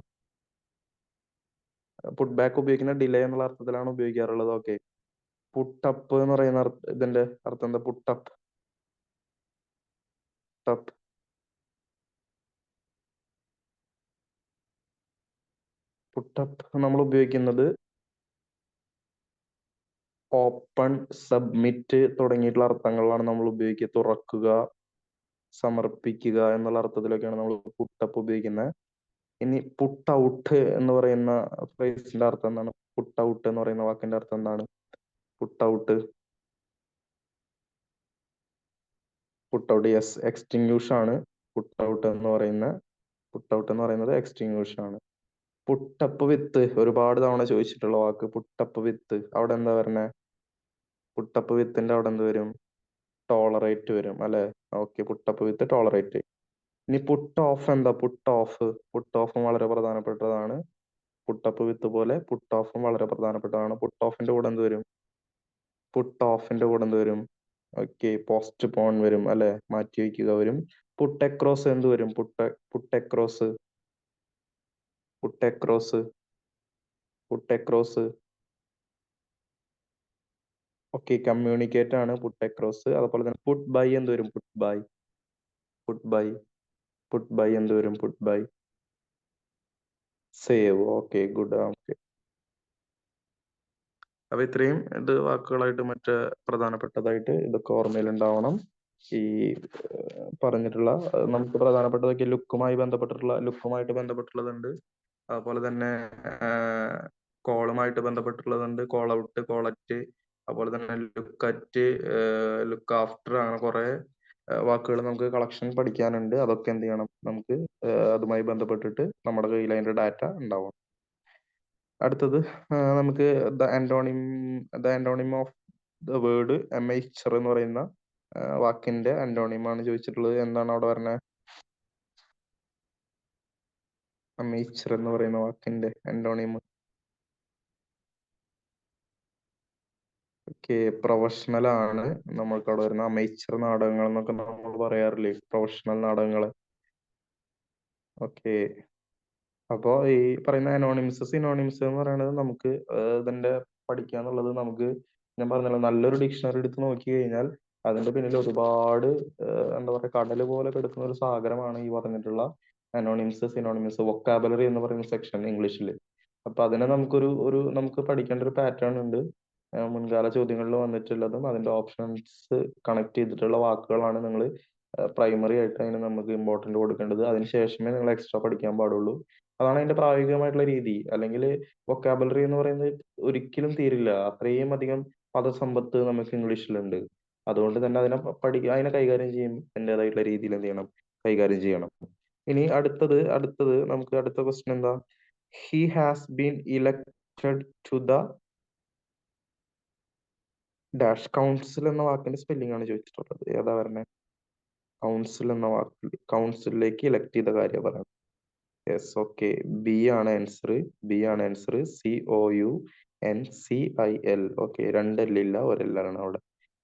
പുട്ട് ബാക്ക് ഉപയോഗിക്കുന്ന ഡിലേ എന്നുള്ള അർത്ഥത്തിലാണ് ഉപയോഗിക്കാറുള്ളത്. ഓക്കെ. പുട്ടപ്പ് എന്ന് പറയുന്ന ഇതിന്റെ അർത്ഥം എന്താ? പുട്ടപ്പ്. ടപ്പ്. പുട്ടപ്പ് നമ്മൾ ഉപയോഗിക്കുന്നത് ഓപ്പൺ, സബ്മിറ്റ് തുടങ്ങിയിട്ടുള്ള അർത്ഥങ്ങളിലാണ് നമ്മൾ ഉപയോഗിക്കുക. തുറക്കുക, സമർപ്പിക്കുക എന്നുള്ള അർത്ഥത്തിലൊക്കെയാണ് നമ്മൾ പുട്ടപ്പ് ഉപയോഗിക്കുന്നത്. ഇനി പുട്ട് ഔട്ട് എന്ന് പറയുന്ന ഫ്രേസിന്റെ അർത്ഥം എന്താണ്? പുട്ട് ഔട്ട് എന്ന് പറയുന്ന വാക്കിന്റെ അർത്ഥം എന്താണ്? Put out. Put out, yes, extinguish ആണ് പുട്ട് ഔട്ട് എന്ന് പറയുന്ന. പുട്ട് ഔട്ട് എന്ന് പറയുന്നത് എക്സ്റ്റിങ്യൂഷ് ആണ്. പുട്ടപ്പ് വിത്ത് ഒരുപാട് തവണ ചോദിച്ചിട്ടുള്ള വാക്ക്. പുട്ടപ്പ് വിത്ത് അവിടെ എന്താ വരണേ? പുട്ടപ്പ് വിത്തിന്റെ അവിടെ എന്ത് വരും? ടോളറേറ്റ് വരും അല്ലെ? ഓക്കെ. പുട്ടപ്പ് വിത്ത് ടോളറേറ്റ്. ഇനി പുട്ട് ഓഫ് എന്താ? Put off. പുട്ട് ഓഫും വളരെ പ്രധാനപ്പെട്ടതാണ്. പുട്ടപ്പ് വിത്ത് പോലെ പുട്ട് ഓഫും വളരെ പ്രധാനപ്പെട്ടതാണ്. പുട്ട് ഓഫിന്റെ കൂടെ എന്ത് വരും? പുട്ട് ഓഫിന്റെ കൂടെ എന്ത് വരും? ഓക്കെ. പോസ്റ്റ് പോൺ വരും അല്ലെ? മാറ്റി വയ്ക്കുക വരും. പുട്ട് അക്രോസ് എന്ത് വരും? Put across. Put across. Put across. Okay. Communicate ആണ് പുട്ട് അക്രോസ്. അതുപോലെ തന്നെ പുട്ട് ബൈ എന്ത് വരും? Put by. Put by. Put by എന്ത് വരും? Put by. Save. Okay, good. Okay. അപ്പൊ ഇത്രയും ഇത് വാക്കുകളായിട്ട് മറ്റ് പ്രധാനപ്പെട്ടതായിട്ട് ഇതൊക്കെ ഓർമ്മയിൽ ഉണ്ടാവണം. ഈ പറഞ്ഞിട്ടുള്ള നമുക്ക് പ്രധാനപ്പെട്ടതൊക്കെ ലുക്കുമായിട്ട് ബന്ധപ്പെട്ടുള്ളതുണ്ട്. അതുപോലെ തന്നെ കോളുമായിട്ട് ബന്ധപ്പെട്ടുള്ളതുണ്ട്. കോൾ ഔട്ട്, കോളറ്റ്, അതുപോലെ തന്നെ ലുക്കറ്റ്, ലുക്ക് ആഫ്റ്റർ, അങ്ങനെ കുറെ വാക്കുകൾ നമുക്ക് കളക്ഷൻ പഠിക്കാനുണ്ട്. അതൊക്കെ എന്ത് ചെയ്യണം? നമുക്ക് അതുമായി ബന്ധപ്പെട്ടിട്ട് നമ്മുടെ കയ്യിൽ അതിന്റെ ഡാറ്റ ഉണ്ടാവണം. അടുത്തത് നമുക്ക് the antonym of the word amateur എന്ന് പറയുന്ന വാക്കിന്റെ ആന്റോണിം ആണ് ചോദിച്ചിട്ടുള്ളത്. എന്താണ് അവിടെ പറഞ്ഞത്? അമേച്ചർ എന്ന് പറയുന്ന വാക്കിന്റെ ആന്റോണിം. ഓക്കെ. പ്രൊഫഷണൽ ആണ് നമ്മൾക്ക് അവിടെ വരുന്ന. അമേച്ചർ നാടകങ്ങൾ എന്നൊക്കെ നമ്മൾ പറയാറില്ലേ, പ്രൊഫഷണൽ നാടകങ്ങൾ. ഓക്കെ. അപ്പോ ഈ പറയുന്ന സിനോണിംസ് എന്ന് പറയുന്നത് നമുക്ക് ഇതിന്റെ പഠിക്കുക എന്നുള്ളത്, നമുക്ക് ഞാൻ പറഞ്ഞല്ലോ, നല്ലൊരു ഡിക്ഷണറി എടുത്ത് നോക്കി കഴിഞ്ഞാൽ അതിന്റെ പിന്നിൽ ഒരുപാട് എന്താ പറയുക, കടല് പോലെ കിടക്കുന്ന ഒരു സാഗരമാണ് ഈ പറഞ്ഞിട്ടുള്ള സിനോണിംസ്, വൊക്കാബുലറി എന്ന് പറയുന്ന സെക്ഷൻ ഇംഗ്ലീഷിൽ. അപ്പൊ അതിനെ നമുക്ക് പഠിക്കേണ്ട ഒരു പാറ്റേൺ ഉണ്ട്. മുൻകാല ചോദ്യങ്ങളിൽ വന്നിട്ടുള്ളതും അതിന്റെ ഓപ്ഷൻസ് കണക്ട് ചെയ്തിട്ടുള്ള വാക്കുകളാണ് നിങ്ങൾ പ്രൈമറി ആയിട്ട് അതിന് നമുക്ക് ഇമ്പോർട്ടന്റ് കൊടുക്കേണ്ടത്. അതിനുശേഷമേ നിങ്ങൾ എക്സ്ട്രാ പഠിക്കാൻ പാടുള്ളൂ. അതാണ് അതിന്റെ പ്രായോഗികമായിട്ടുള്ള രീതി. അല്ലെങ്കിൽ വൊക്കാബുലറി എന്ന് പറയുന്നത് ഒരിക്കലും തീരില്ല. അത്രയും അധികം പദസമ്പത്ത് നമുക്ക് ഇംഗ്ലീഷിലുണ്ട്. അതുകൊണ്ട് തന്നെ അതിനെ കൈകാര്യം ചെയ്യും അതിൻ്റെതായിട്ടുള്ള രീതിയിൽ എന്ത് ചെയ്യണം? കൈകാര്യം ചെയ്യണം. ഇനി അടുത്തത് നമുക്ക് അടുത്ത ക്വസ്റ്റ്യൻ എന്താ? He has been elected to the dash. Council എന്ന വാക്കിന്റെ സ്പെല്ലിംഗ് ആണ് ചോദിച്ചിട്ടുള്ളത്. ഏതാ പറഞ്ഞത്? കൗൺസിൽ എന്ന വാക്കിൽ കൗൺസിലിലേക്ക് ഇലക്ട് ചെയ്ത കാര്യം പറയാം. Yes, okay. ബി ആണ് ആൻസർ. COUNCIL. ഓക്കെ. 2 L ഇല്ല, 1 L ആണ് അവിടെ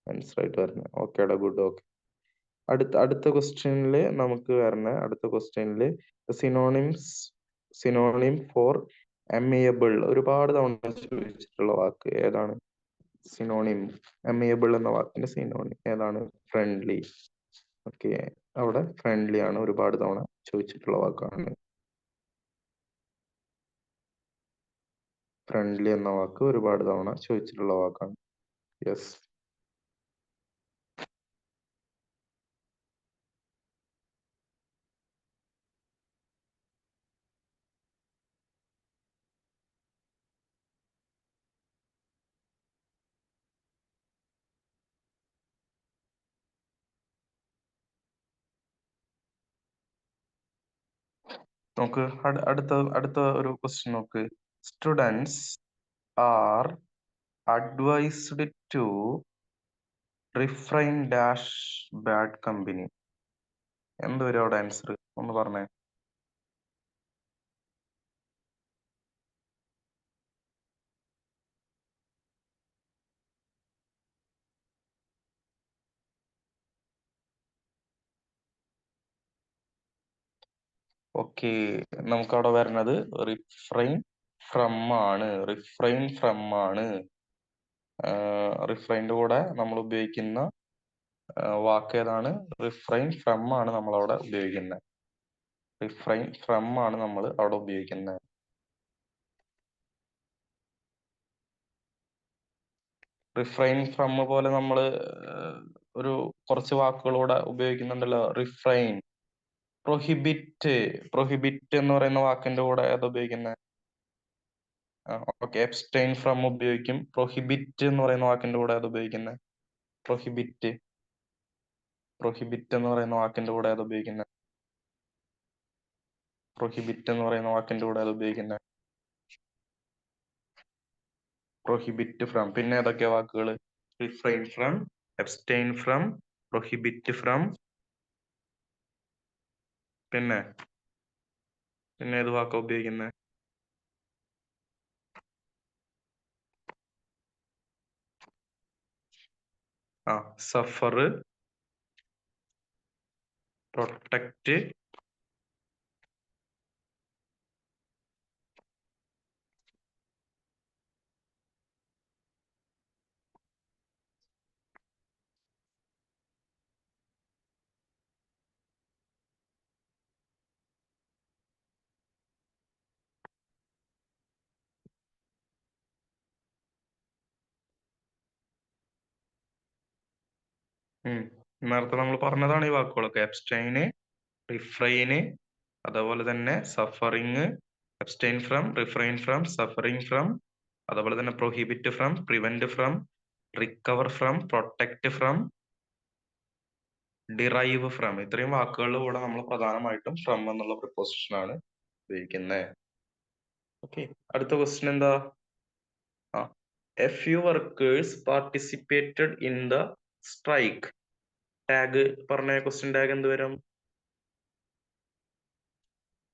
ആൻസർ ആയിട്ട് വരുന്നത്. Okay, good. ഓക്കെ. അടുത്ത ക്വസ്റ്റ്യനില് നമുക്ക് അടുത്ത ക്വസ്റ്റ്യനില് സിനോണിം ഫോർ അമേയബിൾ ഒരുപാട് തവണ ചോദിച്ചിട്ടുള്ള വാക്ക് ഏതാണ്? സിനോണിം. അമിയബിൾ എന്ന വാക്കിന്റെ സിനോണിം ഏതാണ്? ഫ്രണ്ട്ലി. ഓക്കെ, അവിടെ ഫ്രണ്ട്ലി ആണ് ഒരുപാട് തവണ ചോദിച്ചിട്ടുള്ള വാക്കാണ്. ഫ്രണ്ട്ലി എന്ന വാക്ക് ഒരുപാട് തവണ ചോദിച്ചിട്ടുള്ള വാക്കാണ്. യെസ്. നോക്ക്, അടുത്ത ഒരു ക്വസ്റ്റ്യൻ നോക്ക്. Students are advised to refrain dash bad company. എന്ത് വരും അവിടെ ആൻസർ? ഒന്ന് പറഞ്ഞേ. ഓക്കെ, നമുക്കവിടെ വരുന്നത് റിഫ്രൈൻ ഫ്രം ആണ്. റിഫ്രൈൻ ഫ്രം ആണ്. റിഫ്രൈൻ്റെ കൂടെ നമ്മൾ ഉപയോഗിക്കുന്ന വാക്ക് ഏതാണ്? റിഫ്രൈൻ ഫ്രം ആണ് നമ്മൾ അവിടെ ഉപയോഗിക്കുന്നത്. റിഫ്രൈൻ ഫ്രം ആണ് നമ്മൾ അവിടെ ഉപയോഗിക്കുന്നത്. റിഫ്രൈൻ ഫ്രം പോലെ നമ്മൾ ഒരു കുറച്ച് വാക്കുകളൂടെ ഉപയോഗിക്കുന്നുണ്ടല്ലോ. Refrain, prohibit. പ്രൊഹിബിറ്റ് എന്ന് പറയുന്ന വാക്കിന്റെ കൂടെ ഏതാ ഉപയോഗിക്കുന്നത്? ഓക്കെ, എബ്സ്റ്റൈൻ ഫ്രം ഉപയോഗിക്കും. പ്രൊഹിബിറ്റ് എന്ന് പറയുന്ന വാക്കിന്റെ കൂടെ ഏതാ ഉപയോഗിക്കുന്നത്? പ്രൊഹിബിറ്റ്. പ്രൊഹിബിറ്റ് എന്ന് പറയുന്ന വാക്കിന്റെ കൂടെ ഏതാ ഉപയോഗിക്കുന്നത്? പ്രൊഹിബിറ്റ് എന്ന് പറയുന്ന വാക്കിന്റെ കൂടെ ഏതാ ഉപയോഗിക്കുന്നത്? Prohibit from. പിന്നെ ഏതൊക്കെയാ വാക്കുകൾ? Refrain from, abstain from, prohibit from, പിന്നെ പിന്നെ ഏത് വാക്കാ ഉപയോഗിക്കുന്നത്? സഫർ, പ്രൊട്ടക്റ്റ്, നേരത്തെ നമ്മൾ പറഞ്ഞതാണ് ഈ വാക്കുകളൊക്കെ. അബ്സ്റ്റൈന്, റിഫ്രൈന്, അതുപോലെ തന്നെ suffering, abstain from, refrain from, suffering from, അതുപോലെ തന്നെ prohibit from, prevent from, recover from, protect from, derive from. ഇത്രയും വാക്കുകളുടെ കൂടെ നമ്മൾ പ്രധാനമായിട്ടും ഫ്രം എന്നുള്ള പ്രിപ്പോസിഷൻ ആണ് ഉപയോഗിക്കുന്നത്. ഓക്കെ, അടുത്ത ക്വസ്റ്റ്യൻ എന്താ? A few workers participated in the strike. Tag പറഞ്ഞ ക്വസ്റ്റ്യൻ ടാഗ് എന്ത് വരും?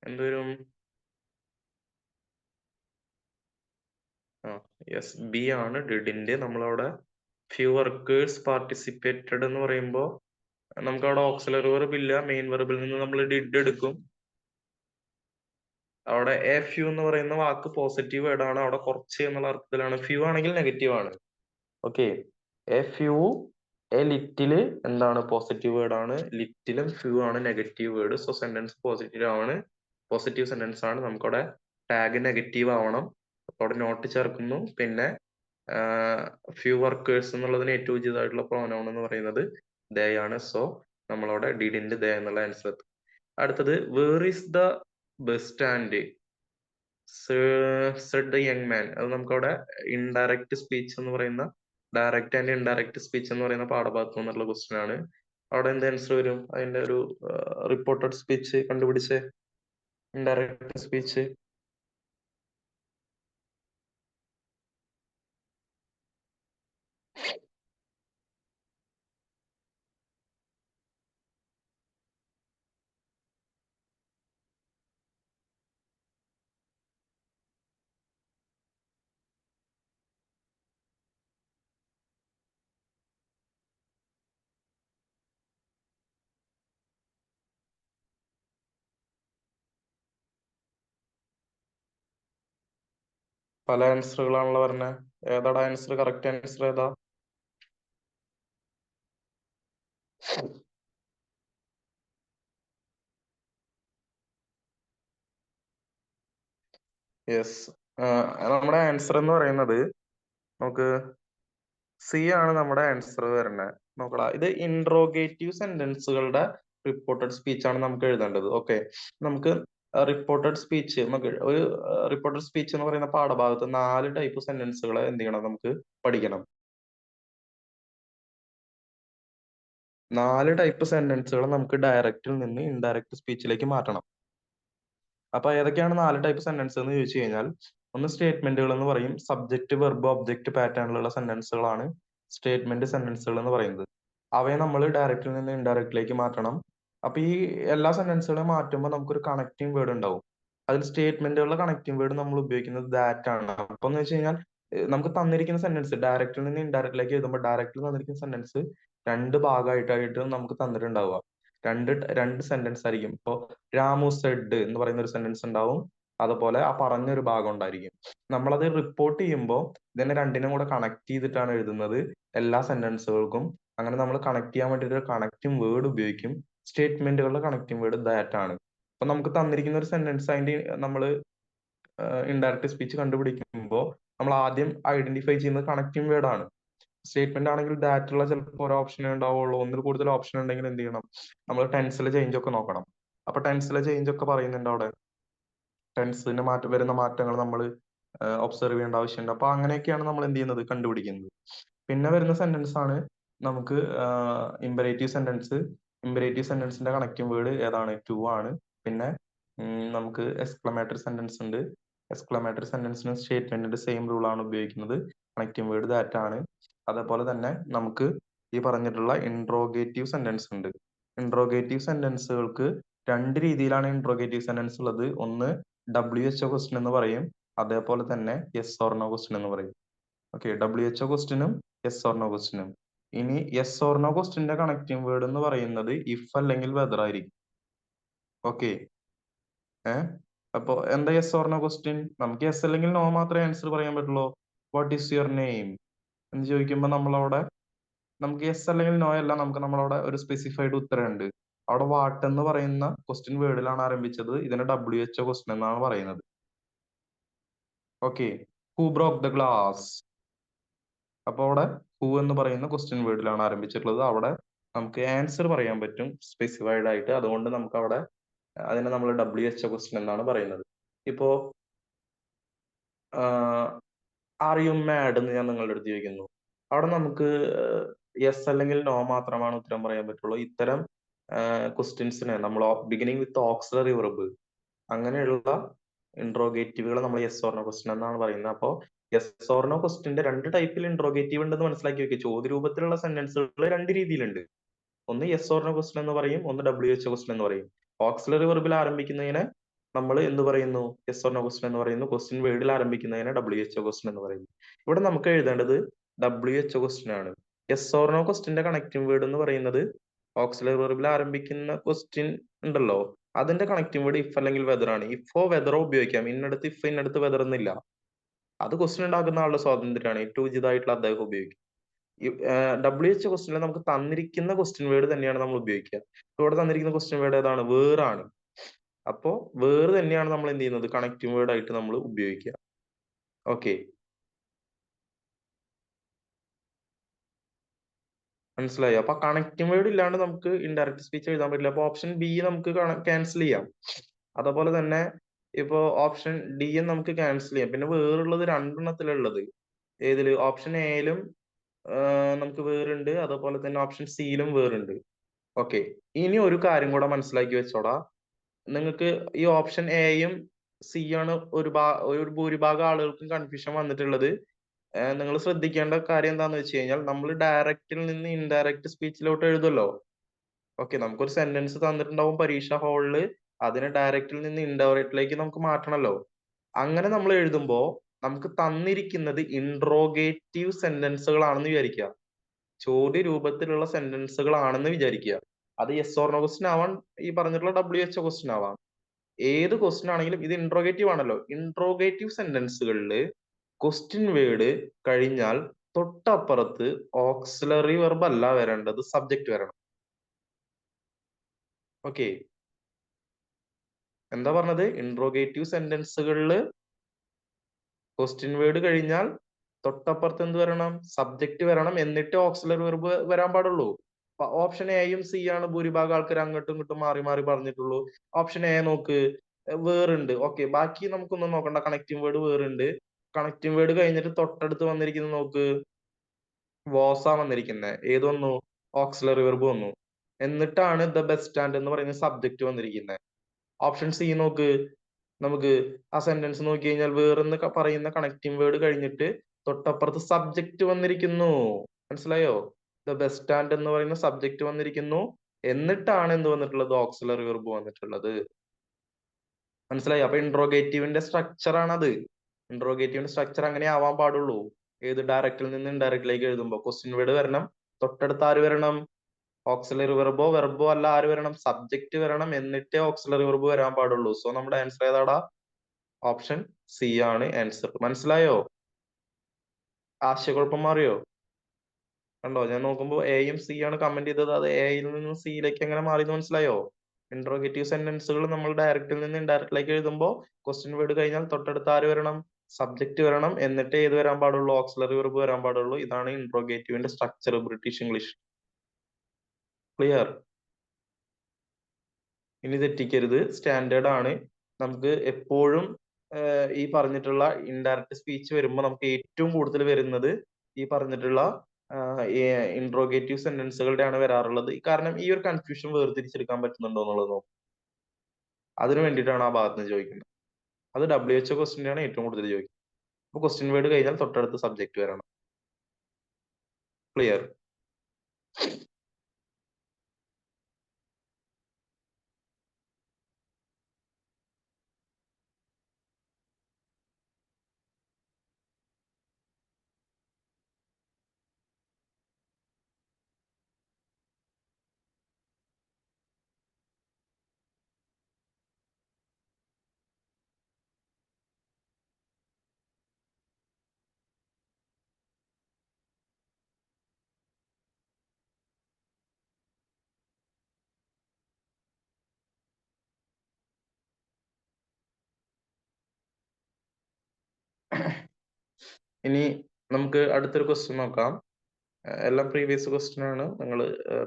എന്തുവരും? യെസ്, ബി ആണ് ഡിഡിന്റെ. നമ്മളവിടെ ഫ്യൂ വർക്കേഴ്സ് പാർട്ടിസിപ്പേറ്റഡ് എന്ന് പറയുമ്പോൾ നമുക്ക് അവിടെ ഓക്സിലറി വെർബ് ഇല്ല. മെയിൻ വെർബിൽ നിന്ന് നമ്മൾ ഡിഡ് എടുക്കും. അവിടെ എ ഫ്യൂ എന്ന് പറയുന്ന വാക്ക് പോസിറ്റീവ് വേർഡ് ആണ്. അവിടെ കുറച്ച് എന്നുള്ള അർത്ഥത്തിലാണ്. ഫ്യൂ ആണെങ്കിൽ നെഗറ്റീവ് ആണ്. Okay, A few, A little എന്താണ്? പോസിറ്റീവ് വേർഡ് ആണ്. ലിറ്റിലും ഫ്യൂ ആണ് negative word. So sentence positive ആണ്, പോസിറ്റീവ് സെന്റൻസ് ആണ്. നമുക്കവിടെ ടാഗ് നെഗറ്റീവ് ആവണം. അവിടെ നോട്ട് ചേർക്കുന്നു. പിന്നെ ഫ്യൂ വർക്കേഴ്സ് എന്നുള്ളതിന് ഏറ്റവും ഉചിതമായിട്ടുള്ള പ്രോനൗൺ എന്ന് പറയുന്നത് ദേ ആണ്. സോ നമ്മളവിടെ ഡിഡിന്റെ ദേ എന്നുള്ള ആൻസർ എത്തും. അടുത്തത്, where is the bus stand said the young man. അത് നമുക്കവിടെ ഇൻഡയറക്റ്റ് സ്പീച്ച് എന്ന് പറയുന്ന, ഡയറക്റ്റ് ആൻഡ് ഇൻഡയറക്റ്റ് സ്പീച്ച് എന്ന് പറയുന്ന പാഠഭാഗത്തു നിന്നുള്ള ക്വസ്റ്റ്യൻ ആണ്. അവിടെ എന്ത് ആൻസർ വരും? അതിന്റെ ഒരു റിപ്പോർട്ടഡ് സ്പീച്ച് കണ്ടുപിടിച്ച്. ഇൻഡയറക്റ്റ് സ്പീച്ച് പല ആൻസറുകളാണല്ലോ പറഞ്ഞത്. ഏതാടാ ആൻസർ? കറക്റ്റ് ആൻസർ ഏതാ? യെസ്. നമ്മുടെ ആൻസർ എന്ന് പറയുന്നത് നമുക്ക് സി ആണ് നമ്മുടെ ആൻസർ വരുന്നത്. നോക്കടാ, ഇത് ഇൻട്രോഗേറ്റീവ് സെന്റൻസുകളുടെ റിപ്പോർട്ടഡ് സ്പീച്ച് ആണ് നമുക്ക് എഴുതേണ്ടത്. ഓക്കെ, നമുക്ക് റിപ്പോർട്ടഡ് സ്പീച്ച്, നമുക്ക് ഒരു റിപ്പോർട്ടഡ് സ്പീച്ച് എന്ന് പറയുന്ന പാഠഭാഗത്ത് 4 ടൈപ്പ് സെന്റൻസുകളെ എന്ത് ചെയ്യണം, നമുക്ക് പഠിക്കണം. 4 ടൈപ്പ് സെന്റൻസുകൾ നമുക്ക് ഡയറക്റ്റിൽ നിന്ന് ഇൻഡയറക്റ്റ് സ്പീച്ചിലേക്ക് മാറ്റണം. അപ്പൊ ഏതൊക്കെയാണ് 4 ടൈപ്പ് സെന്റൻസ് എന്ന് ചോദിച്ചു കഴിഞ്ഞാൽ, ഒന്ന് സ്റ്റേറ്റ്മെന്റുകൾ എന്ന് പറയും. സബ്ജക്റ്റ് വെർബ് ഒബ്ജക്റ്റ് പാറ്റേണിലുള്ള സെന്റൻസുകളാണ് സ്റ്റേറ്റ്മെന്റ് സെന്റൻസുകൾ എന്ന് പറയുന്നത്. അവയെ നമ്മൾ ഡയറക്റ്റിൽ നിന്ന് ഇൻഡയറക്റ്റിലേക്ക് മാറ്റണം. അപ്പൊ ഈ എല്ലാ സെന്റൻസുകളെ മാറ്റുമ്പോൾ നമുക്കൊരു കണക്റ്റിംഗ് വേർഡ് ഉണ്ടാവും. അതിൽ സ്റ്റേറ്റ്മെന്റുകളുടെ കണക്റ്റിംഗ് വേർഡ് നമ്മൾ ഉപയോഗിക്കുന്നത് ദാറ്റ് ആണ്. അപ്പൊ എന്ന് വെച്ച് കഴിഞ്ഞാൽ നമുക്ക് തന്നിരിക്കുന്ന സെന്റൻസ് ഡയറക്റ്റിൽ നിന്ന് ഇൻഡയറക്റ്റിലേക്ക് എഴുതുമ്പോൾ, ഡയറക്റ്റിൽ തന്നിരിക്കുന്ന സെന്റൻസ് 2 ഭാഗമായിട്ടായിട്ട് നമുക്ക് തന്നിട്ടുണ്ടാവുക. രണ്ട് രണ്ട് സെന്റൻസ് ആയിരിക്കും. ഇപ്പൊ രാമു സെഡ് എന്ന് പറയുന്ന ഒരു സെന്റൻസ് ഉണ്ടാവും, അതുപോലെ ആ പറഞ്ഞൊരു ഭാഗം ഉണ്ടായിരിക്കും. നമ്മളത് റിപ്പോർട്ട് ചെയ്യുമ്പോൾ ഇതിനെ രണ്ടിനും കൂടെ കണക്ട് ചെയ്തിട്ടാണ് എഴുതുന്നത് എല്ലാ സെന്റൻസുകൾക്കും. അങ്ങനെ നമ്മൾ കണക്ട് ചെയ്യാൻ വേണ്ടിയിട്ട് ഒരു കണക്റ്റിംഗ് വേർഡ് ഉപയോഗിക്കും. സ്റ്റേറ്റ്മെന്റുകളുടെ കണക്റ്റിംഗ് വേർഡ് ദാറ്റ് ആണ്. അപ്പൊ നമുക്ക് തന്നിരിക്കുന്ന ഒരു സെന്റൻസ് അതിന്റെ നമ്മൾ ഇൻഡയറക്റ്റ് സ്പീച്ച് കണ്ടുപിടിക്കുമ്പോൾ നമ്മൾ ആദ്യം ഐഡന്റിഫൈ ചെയ്യുന്നത് കണക്റ്റിംഗ് വേർഡ് ആണ്. സ്റ്റേറ്റ്മെന്റ് ആണെങ്കിൽ ദാറ്റുള്ള ചിലപ്പോൾ ഒരു ഓപ്ഷനേ ഉണ്ടാവുള്ളൂ. ഒന്നിൽ കൂടുതൽ ഓപ്ഷൻ ഉണ്ടെങ്കിൽ എന്ത് ചെയ്യണം, നമ്മൾ ടെൻസിലെ ചേഞ്ച് ഒക്കെ നോക്കണം. അപ്പൊ ടെൻസിലെ ചേഞ്ച് ഒക്കെ പറയുന്നുണ്ട് അവിടെ. ടെൻസിന് വരുന്ന മാറ്റങ്ങൾ നമ്മൾ ഒബ്സർവ് ചെയ്യേണ്ട ആവശ്യമുണ്ട്. അപ്പൊ അങ്ങനെയൊക്കെയാണ് നമ്മൾ എന്ത് ചെയ്യുന്നത്, കണ്ടുപിടിക്കുന്നത്. പിന്നെ വരുന്ന സെന്റൻസ് ആണ് നമുക്ക് ഇമ്പരേറ്റീവ് സെന്റൻസ്. ഇമ്പരേറ്റീവ് സെന്റൻസിന്റെ കണക്റ്റിംഗ് വേർഡ് ഏതാണ്? ടു ആണ്. പിന്നെ നമുക്ക് എക്സ്ക്ലമേറ്ററി സെന്റൻസ് ഉണ്ട്. എക്സ്ക്ലമേറ്ററി സെന്റൻസിനും സ്റ്റേറ്റ്മെന്റിന്റെ സെയിം റൂൾ ആണ് ഉപയോഗിക്കുന്നത്. കണക്റ്റിംഗ് വേർഡ് ദാറ്റ് ആണ്. അതേപോലെ തന്നെ നമുക്ക് ഈ പറഞ്ഞിട്ടുള്ള ഇൻട്രോഗേറ്റീവ് സെന്റൻസ് ഉണ്ട്. ഇൻട്രോഗേറ്റീവ് സെന്റൻസുകൾക്ക് 2 രീതിയിലാണ് ഇൻട്രോഗേറ്റീവ് സെന്റൻസ് ഉള്ളത്. ഒന്ന് WHO ക്വസ്റ്റ്യൻ എന്ന് പറയും, അതേപോലെ തന്നെ യെസ് ഓർ നോ ക്വസ്റ്റ്യൻ എന്ന് പറയും. ഓക്കെ, WHO ക്വസ്റ്റ്യനും യെസ് ഓർ നോ ക്വസ്റ്റ്യനും. ഇനി യെസ് ഓർ നോ ക്വസ്റ്റ്യന്റെ കണക്റ്റിംഗ് വേർഡ് എന്ന് പറയുന്നത് ഇഫ് അല്ലെങ്കിൽ വെദർ ആയിരിക്കും. ഓക്കെ, അപ്പൊ എന്താ യെസ് ഓർ നോ ക്വസ്റ്റ്യൻ? നമുക്ക് യെസ് അല്ലെങ്കിൽ നോ മാത്രമേ ആൻസർ പറയാൻ പറ്റുള്ളൂ. വാട്ട് ഈസ് യുവർ നെയിം എന്ന് ചോദിക്കുമ്പോൾ നമ്മളവിടെ നമുക്ക് യെസ് അല്ലെങ്കിൽ നോ അല്ല, നമുക്ക് നമ്മളവിടെ ഒരു സ്പെസിഫൈഡ് ഉത്തരമുണ്ട്. അവിടെ വാട്ട് എന്ന് പറയുന്ന ക്വസ്റ്റ്യൻ വേർഡിലാണ് ആരംഭിച്ചത്. ഇതിനെ WHO ക്വസ്റ്റ്യൻ എന്നാണ് പറയുന്നത്. Okay, who broke the glass. അപ്പൊ അവിടെ ഹൂ എന്ന് പറയുന്ന ക്വസ്റ്റ്യൻ വേർഡിലാണ് ആരംഭിച്ചിട്ടുള്ളത്. അവിടെ നമുക്ക് ആൻസർ പറയാൻ പറ്റും സ്പെസിഫൈഡ് ആയിട്ട്. അതുകൊണ്ട് നമുക്ക് അവിടെ അതിനെ നമ്മൾ WHO ക്വസ്റ്റ്യൻ എന്നാണ് പറയുന്നത്. ഇപ്പോ ആർ യു മാഡ് എന്ന് ഞാൻ നിങ്ങളുടെ അടുത്ത് ചോദിക്കുന്നു. അവിടെ നമുക്ക് യെസ് അല്ലെങ്കിൽ നോ മാത്രമാണ് ഉത്തരം പറയാൻ പറ്റുള്ളൂ. ഇത്തരം ക്വസ്റ്റ്യൻസിന് നമ്മൾ ബിഗിനിങ് വിത്ത് ഓക്സിലറി വെർബ് അങ്ങനെയുള്ള ഇൻട്രോഗേറ്റീവുകൾ നമ്മൾ യെസ് ഓർ നോ ക്വസ്റ്റ്യൻ എന്നാണ് പറയുന്നത്. അപ്പോൾ യെസ് ഓർ നോ ക്വസ്റ്റ്യന്റെ 2 ടൈപ്പിൽ ഇൻട്രോഗേറ്റീവ് ഉണ്ടെന്ന് മനസ്സിലാക്കി വെക്കുക. ചോദ്യ രൂപത്തിലുള്ള സെന്റൻസുകൾ 2 രീതിയിലുണ്ട്. ഒന്ന് യെസ് ഓർ നോ ക്വസ്റ്റ്യൻ എന്ന് പറയും, ഒന്ന് WHO ക്വസ്റ്റ്യൻ എന്ന് പറയും. ഓക്സിലറി വെർബിൽ ആരംഭിക്കുന്നതിനെ നമ്മൾ എന്ത് പറയുന്നു, യെസ് ഓർ നോ ക്വസ്റ്റ്യൻ എന്ന് പറയുന്നു. ക്വസ്റ്റ്യൻ വേർഡിൽ ആരംഭിക്കുന്നതിനെ WHO ക്വസ്റ്റ്യൻ എന്ന് പറയുന്നു. ഇവിടെ നമുക്ക് എഴുതേണ്ടത് WHO ക്വസ്റ്റ്യൻ ആണ്. യെസ് ഓർ നോ ക്വസ്റ്റ്യന്റെ കണക്റ്റിംഗ് വേർഡ് എന്ന് പറയുന്നത് ഓക്സിലറി വെർബിൽ ആരംഭിക്കുന്ന ക്വസ്റ്റ്യൻ ഉണ്ടല്ലോ, അതിന്റെ കണക്റ്റിംഗ് വേർഡ് ഇഫ് അല്ലെങ്കിൽ വെദർ ആണ്. ഇഫോ വെദറോ ഉപയോഗിക്കാം. ഇന്നടത്ത് ഇഫ്, ഇന്നടത്ത് വെദർ എന്നില്ല. അത് ക്വസ്റ്റ്യൻ ഉണ്ടാക്കുന്ന ആളുടെ സ്വാതന്ത്ര്യമാണ്. ഏറ്റവും ഉചിതമായിട്ടുള്ള അദ്ദേഹം ഉപയോഗിക്കും. WHO ക്വസ്റ്റ്യനിൽ നമുക്ക് തന്നിരിക്കുന്ന ക്വസ്റ്റ്യൻ വേർഡ് തന്നെയാണ് നമ്മൾ ഉപയോഗിക്കുക. ഇവിടെ തന്നിരിക്കുന്ന ക്വസ്റ്റ്യൻ വേർഡ് ഏതാണ്? വേർ ആണ്. അപ്പോ വേർ തന്നെയാണ് നമ്മൾ എന്ത് ചെയ്യുന്നത്, കണക്റ്റിംഗ് വേർഡ് ആയിട്ട് നമ്മൾ ഉപയോഗിക്കുക. ഓക്കെ, മനസ്സിലായോ? അപ്പൊ കണക്റ്റിംഗ് വേർഡ് ഇല്ലാണ്ട് നമുക്ക് ഇൻഡയറക്റ്റ് സ്പീച്ച് എഴുതാൻ പറ്റില്ല. അപ്പൊ ഓപ്ഷൻ ബി നമുക്ക് ക്യാൻസൽ ചെയ്യാം. അതുപോലെ തന്നെ ഇപ്പോ ഓപ്ഷൻ ഡി നമുക്ക് ക്യാൻസൽ ചെയ്യാം. പിന്നെ വേറുള്ളത് 2 എണ്ണത്തിലുള്ളത് ഏതില്? ഓപ്ഷൻ എയിലും നമുക്ക് വേറുണ്ട്, അതുപോലെ തന്നെ ഓപ്ഷൻ സിയിലും വേറുണ്ട്. ഓക്കെ, ഇനി ഒരു കാര്യം കൂടെ മനസ്സിലാക്കി വെച്ചോടാ. നിങ്ങൾക്ക് ഈ ഓപ്ഷൻ എയും സി ആണ് ഒരു ഭൂരിഭാഗം ആളുകൾക്കും കൺഫ്യൂഷൻ വന്നിട്ടുള്ളത്. നിങ്ങൾ ശ്രദ്ധിക്കേണ്ട കാര്യം എന്താന്ന് വെച്ച് കഴിഞ്ഞാൽ, നമ്മൾ ഡയറക്റ്റിൽ നിന്ന് ഇൻഡയറക്റ്റ് സ്പീച്ചിലോട്ട് എഴുതുമല്ലോ. ഓക്കെ, നമുക്കൊരു സെന്റൻസ് തന്നിട്ടുണ്ടാവും പരീക്ഷ ഹാളില്, അതിനെ ഡയറക്റ്റിൽ നിന്ന് ഇൻഡയറക്റ്റിലേക്ക് നമുക്ക് മാറ്റണല്ലോ. അങ്ങനെ നമ്മൾ എഴുതുമ്പോ നമുക്ക് തന്നിരിക്കുന്നത് ഇൻട്രോഗേറ്റീവ് സെന്റൻസുകളാണെന്ന് വിചാരിക്കുക. ചോദ്യ രൂപത്തിലുള്ള സെന്റൻസുകളാണെന്ന് വിചാരിക്കുക. അത് യെസ് ഓർ നോ ക്വസ്റ്റ്യൻ ആവാം, ഈ പറഞ്ഞിട്ടുള്ള WHO ക്വസ്റ്റ്യൻ ആവാം. ഏത് ക്വസ്റ്റ്യൻ ആണെങ്കിലും ഇത് ഇൻട്രോഗേറ്റീവ് ആണല്ലോ. ഇൻട്രോഗേറ്റീവ് സെന്റൻസുകളിൽ ക്വസ്റ്റ്യൻ വേർഡ് കഴിഞ്ഞാൽ തൊട്ടപ്പുറത്ത് ഓക്സിലറി വെർബ് അല്ല വരേണ്ടത്, സബ്ജക്റ്റ് വരണം. ഓക്കെ, എന്താ പറഞ്ഞത്? ഇൻട്രോഗേറ്റീവ് സെന്റൻസുകളിൽ ക്വസ്റ്റ്യൻ വേർഡ് കഴിഞ്ഞാൽ തൊട്ടപ്പുറത്ത് എന്ത് വരണം? സബ്ജക്റ്റ് വരണം, എന്നിട്ട് ഓക്സിലറി വെർബ് വരാൻ പാടുള്ളൂ. ഓപ്ഷൻ എയും സി ആണ് ഭൂരിഭാഗം ആൾക്കാർ അങ്ങോട്ടും ഇങ്ങോട്ടും മാറി മാറി പറഞ്ഞിട്ടുള്ളൂ. ഓപ്ഷൻ എ നോക്ക്, വേറുണ്ട്. ഓക്കെ, ബാക്കി നമുക്കൊന്നും നോക്കണ്ട. കണക്റ്റിംഗ് വേർഡ് വേറുണ്ട്. കണക്റ്റിംഗ് വേർഡ് കഴിഞ്ഞിട്ട് തൊട്ടടുത്ത് വന്നിരിക്കുന്നത് നോക്ക്, വാസ വന്നിരിക്കുന്നത്. ഏത് വന്നു? ഓക്സിലറി വെർബ് വന്നു. എന്നിട്ടാണ് ദ ബസ് സ്റ്റാൻഡ് എന്ന് പറയുന്ന സബ്ജക്റ്റ് വന്നിരിക്കുന്നത്. ഓപ്ഷൻ സി നോക്ക്, നമുക്ക് ആ സെന്റൻസ് നോക്കി കഴിഞ്ഞാൽ വേറെന്ന് പറയുന്ന കണക്റ്റിംഗ് വേർഡ് കഴിഞ്ഞിട്ട് തൊട്ടപ്പുറത്ത് സബ്ജക്റ്റ് വന്നിരിക്കുന്നു. മനസ്സിലായോ? ദ ബസ് സ്റ്റാൻഡ് എന്ന് പറയുന്ന സബ്ജക്റ്റ് വന്നിരിക്കുന്നു, എന്നിട്ടാണ് എന്ത് വന്നിട്ടുള്ളത്? ഓക്സിലറി വെർബ് വന്നിട്ടുള്ളത്. മനസ്സിലായി? അപ്പൊ ഇൻട്രോഗേറ്റീവിന്റെ സ്ട്രക്ചർ ആണത്. ഇൻട്രോഗേറ്റീവിന്റെ സ്ട്രക്ചർ അങ്ങനെ ആവാൻ പാടുള്ളൂ. ഏത്? ഡയറക്റ്റിൽ നിന്ന് ഇൻഡയറക്റ്റിലേക്ക് എഴുതുമ്പോൾ ക്വസ്റ്റ്യൻ വേർഡ് വരണം, തൊട്ടടുത്ത് ആര് വരണം? ഓക്സിലറി വെർബോ അല്ല, ആര് വരണം? സബ്ജക്റ്റ് വരണം, എന്നിട്ടേ ഓക്സിലറി വെർബ് വരാൻ പാടുള്ളൂ. സോ നമ്മുടെ ആൻസർ ഏതാടാ? ഓപ്ഷൻ സി ആണ് ആൻസർ. മനസ്സിലായോ? ആശയക്കുഴപ്പം മാറിയോ? കണ്ടോ, ഞാൻ നോക്കുമ്പോ എയും സി ആണ് കമന്റ് ചെയ്തത്. അത് എയിൽ നിന്ന് സിയിലേക്ക് എങ്ങനെ മാറിയെന്ന് മനസ്സിലായോ? ഇൻട്രോഗേറ്റീവ് സെന്റൻസുകൾ നമ്മൾ ഡയറക്റ്റിൽ നിന്ന് ഇൻഡയറക്റ്റിലേക്ക് എഴുതുമ്പോൾ ക്വസ്റ്റ്യൻ വേർഡ് കഴിഞ്ഞാൽ തൊട്ടടുത്ത് ആര് വരണം? സബ്ജക്റ്റ് വരണം, എന്നിട്ടേ ഏത് വരാൻ പാടുള്ളൂ? ഓക്സിലറി വെർബ് വരാൻ പാടുള്ളൂ. ഇതാണ് ഇൻട്രോഗേറ്റീവിന്റെ സ്ട്രക്ചർ ബ്രിട്ടീഷ് ഇംഗ്ലീഷ്. ക്ലിയർ? ഇനി തെറ്റിക്കരുത്, സ്റ്റാൻഡേർഡ് ആണ്. നമുക്ക് എപ്പോഴും ഈ പറഞ്ഞിട്ടുള്ള ഇൻഡയറക്റ്റ് സ്പീച്ച് വരുമ്പോൾ നമുക്ക് ഏറ്റവും കൂടുതൽ വരുന്നത് ഈ പറഞ്ഞിട്ടുള്ള ഇൻട്രോഗേറ്റീവ് സെന്റൻസുകളുടെ ആണ് വരാറുള്ളത്. കാരണം ഈ ഒരു കൺഫ്യൂഷൻ വേർതിരിച്ചെടുക്കാൻ പറ്റുന്നുണ്ടോ എന്നുള്ളത് നോക്കും. അതിനു വേണ്ടിയിട്ടാണ് ആ ഭാഗത്ത് നിന്ന് ചോദിക്കുന്നത്. അത് WHO ക്വസ്റ്റ്യൻ ആണ് ഏറ്റവും കൂടുതൽ ചോദിക്കുന്നത്. അപ്പൊ ക്വസ്റ്റ്യൻ വേർഡ് കഴിഞ്ഞാൽ തൊട്ടടുത്ത് സബ്ജക്ട് വരണം. ക്ലിയർ? ഇനി നമുക്ക് അടുത്തൊരു ക്വസ്റ്റ്യൻ നോക്കാം. എല്ലാം പ്രീവിയസ് ക്വസ്റ്റ്യൻ ആണ്, നിങ്ങൾ